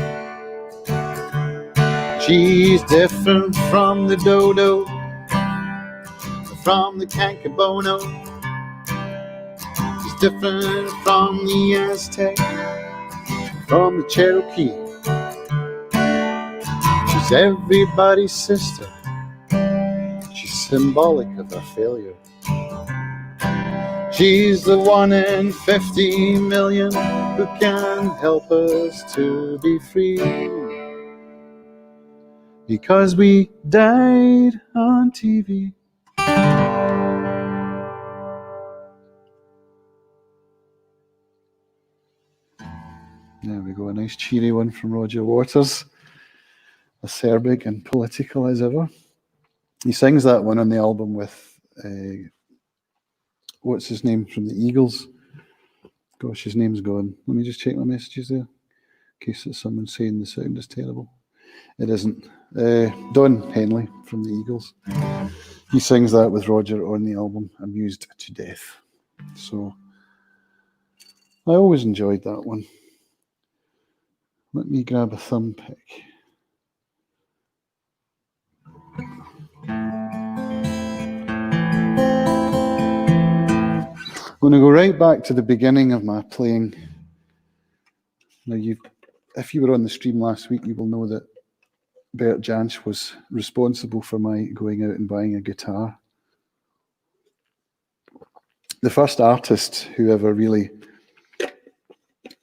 S2: She's different from the dodo, from the cancabono. different from the Aztec, from the Cherokee. She's everybody's sister. She's symbolic of our failure. She's the 1 in 50 million who can help us to be free. Because we died on TV. There we go, a nice cheery one from Roger Waters, acerbic and political as ever. He sings that one on the album with, what's his name from the Eagles? Gosh, his name's gone. Let me just check my messages there, in case it's someone saying the sound is terrible. It isn't. Don Henley from the Eagles. He sings that with Roger on the album, Amused to Death. So, I always enjoyed that one. Let me grab a thumb pick. I'm going to go right back to the beginning of my playing. Now, if you were on the stream last week, you will know that Bert Jansch was responsible for my going out and buying a guitar. The first artist who ever really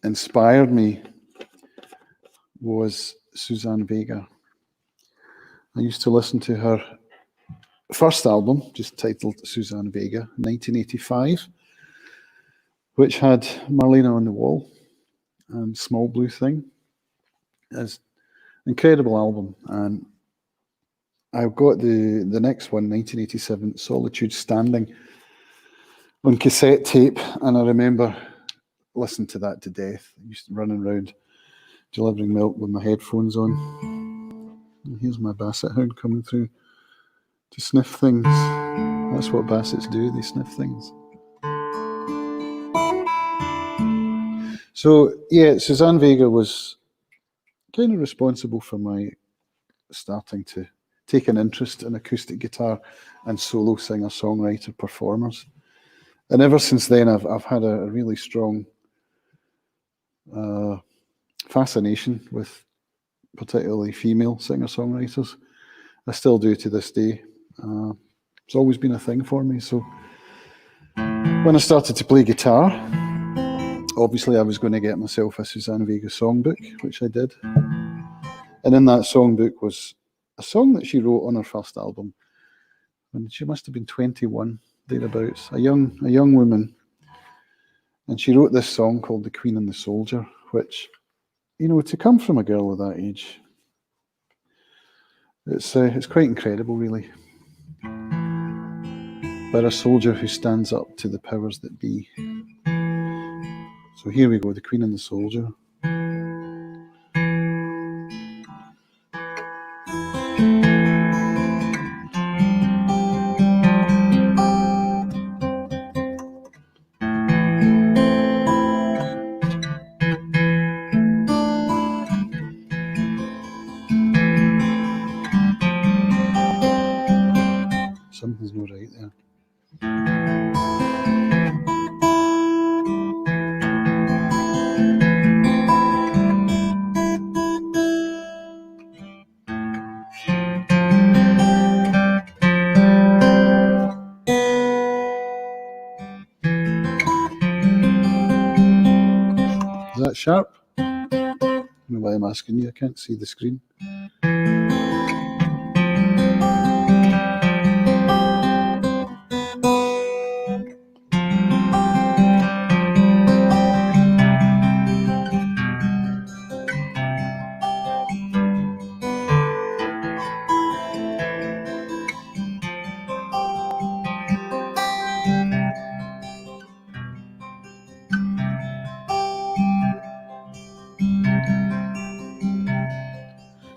S2: inspired me was Suzanne Vega. I used to listen to her first album, just titled Suzanne Vega, 1985, which had Marlena on the Wall and Small Blue Thing. It's an incredible album. And I've got the next one, 1987, Solitude Standing, on cassette tape, and I remember listening to that to death. I used to run around delivering milk with my headphones on. And here's my basset hound coming through to sniff things. That's what bassets do, they sniff things. So, yeah, Suzanne Vega was kind of responsible for my starting to take an interest in acoustic guitar and solo singer-songwriter performers. And ever since then, I've had a really strong fascination with particularly female singer-songwriters. I still do to this day. It's always been a thing for me. So when I started to play guitar, obviously I was going to get myself a Suzanne Vega songbook, which I did. And in that songbook was a song that she wrote on her first album. And she must have been 21, thereabouts, a young woman. And she wrote this song called The Queen and the Soldier, which, you know, to come from a girl of that age, it's quite incredible, really. But a soldier who stands up to the powers that be. So here we go, The Queen and the Soldier. Something's not right there. Is that sharp? I don't know why I'm asking you, I can't see the screen.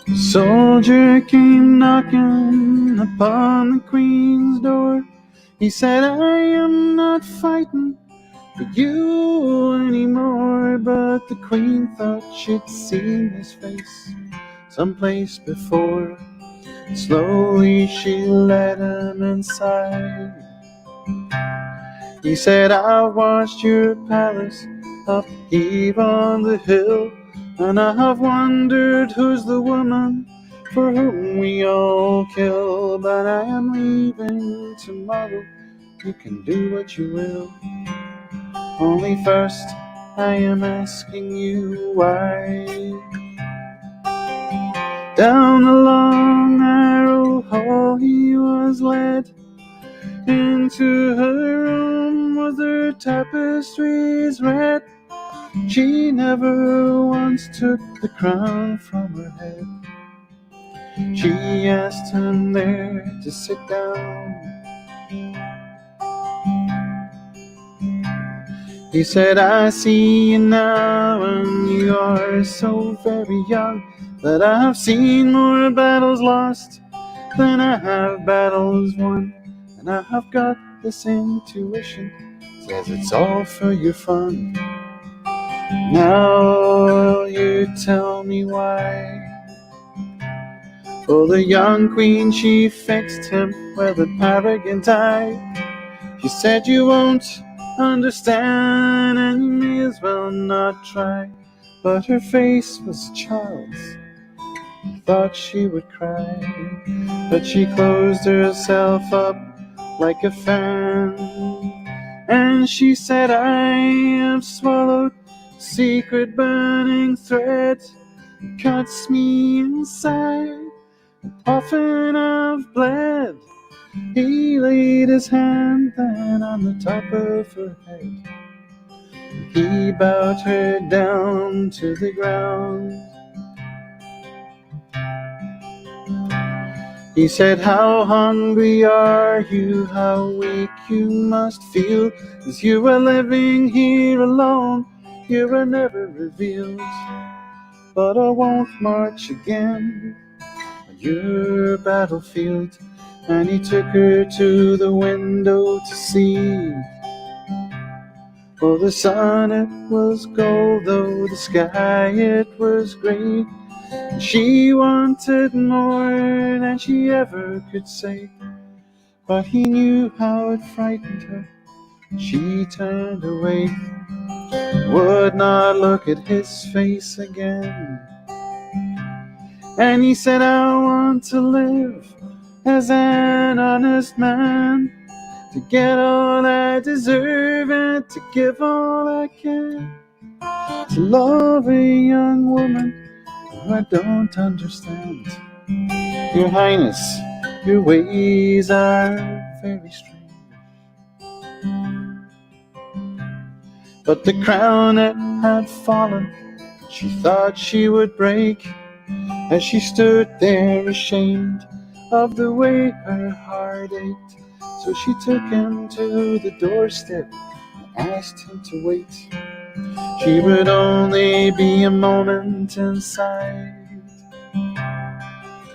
S2: The soldier came knocking upon the Queen's door. He said, I am not fighting for you anymore. But the Queen thought she'd seen his face someplace before. Slowly she led him inside. He said, I've watched your palace upheave on the hill, and I have wondered who's the woman for whom we all kill. But I am leaving tomorrow, you can do what you will. Only first I am asking you why. Down the long narrow hall he was led, into her room with her tapestries red. She never once took the crown from her head. She asked him there to sit down. He said, I see you now, and you are so very young, but I have seen more battles lost than I have battles won. And I have got this intuition, says it's all for your fun. Now you tell me why. For the young queen, she fixed him with a arrogant eye. She said, you won't understand, and you may as well not try. But her face was child's. I thought she would cry, but she closed herself up like a fan. And she said, I have swallowed secret burning thread. It cuts me inside, often I've bled. He laid his hand then on the top of her head. He bowed her down to the ground. He said, how hungry are you, how weak you must feel, as you are living here alone, you were never revealed. But I won't march again on your battlefield. And he took her to the window to see. For the sun it was gold, though the sky it was grey. And she wanted more than she ever could say. But he knew how it frightened her. She turned away, would not look at his face again. And he said, I want to live as an honest man, to get all I deserve and to give all I can, to love a young woman who I don't understand. Your Highness, your ways are very strange. But the crown it had fallen, she thought she would break, as she stood there ashamed of the way her heart ached. So she took him to the doorstep and asked him to wait. She would only be a moment inside.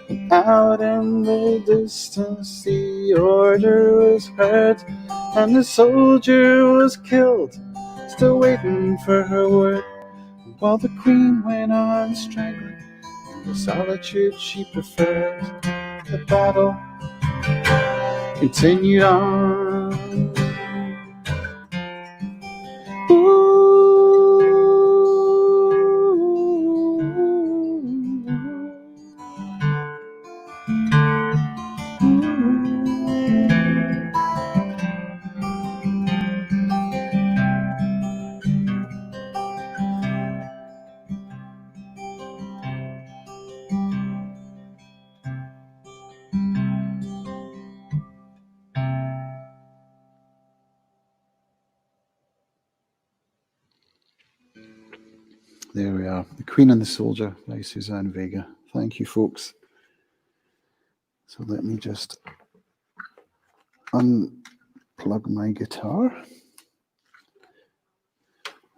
S2: And out in the distance the order was heard, and the soldier was killed, still waiting for her word. While the queen went on strangling the solitude she preferred, the battle continued on. There we are. The Queen and the Soldier by Suzanne Vega. Thank you, folks. So let me just unplug my guitar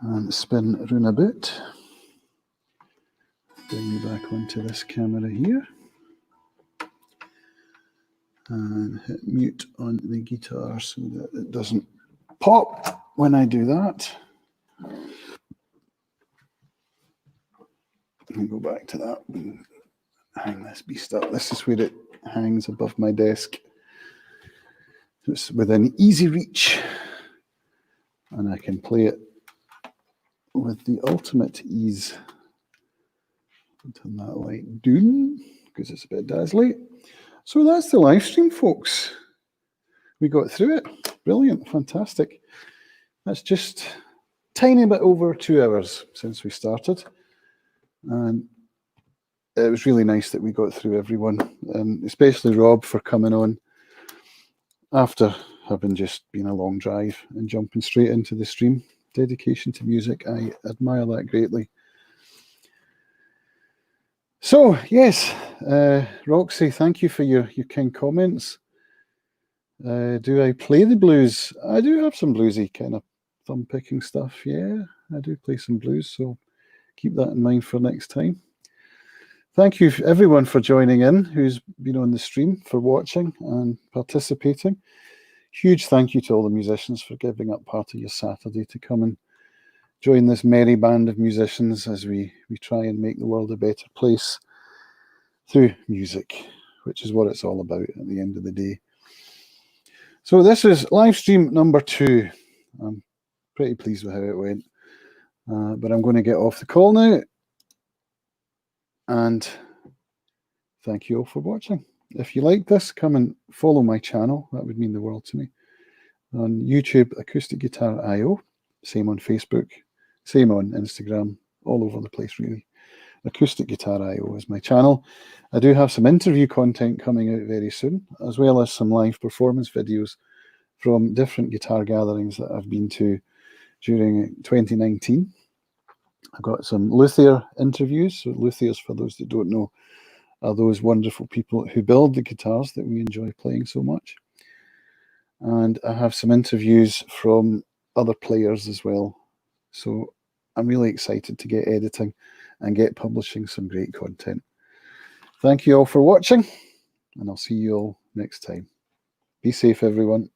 S2: and spin around a bit. Bring me back onto this camera here. And hit mute on the guitar so that it doesn't pop when I do that. And go back to that and hang this beast up. This is where it hangs above my desk. It's within easy reach and I can play it with the ultimate ease. Turn that light down because it's a bit dazzly. So that's the live stream, folks. We got through it. Brilliant, fantastic. That's just a tiny bit over 2 hours since we started. And it was really nice that we got through everyone, and especially Rob for coming on after having just been a long drive and jumping straight into the stream. Dedication to music, I admire that greatly. So, yes, Roxy, thank you for your kind comments. Do I play the blues? I do have some bluesy kind of thumb-picking stuff, yeah. I do play some blues, so keep that in mind for next time. Thank you, everyone, for joining in, who's been on the stream, for watching and participating. Huge thank you to all the musicians for giving up part of your Saturday to come and join this merry band of musicians as we try and make the world a better place through music, which is what it's all about at the end of the day. So this is live stream number 2. I'm pretty pleased with how it went, but I'm going to get off the call now. And thank you all for watching. If you like this, come and follow my channel. That would mean the world to me. On YouTube, Acoustic Guitar IO. Same on Facebook. Same on Instagram. All over the place, really. Acoustic Guitar IO is my channel. I do have some interview content coming out very soon, as well as some live performance videos from different guitar gatherings that I've been to during 2019. I've got some luthier interviews. So luthiers, for those that don't know, are those wonderful people who build the guitars that we enjoy playing so much. And I have some interviews from other players as well. So I'm really excited to get editing and get publishing some great content. Thank you all for watching, and I'll see you all next time. Be safe, everyone.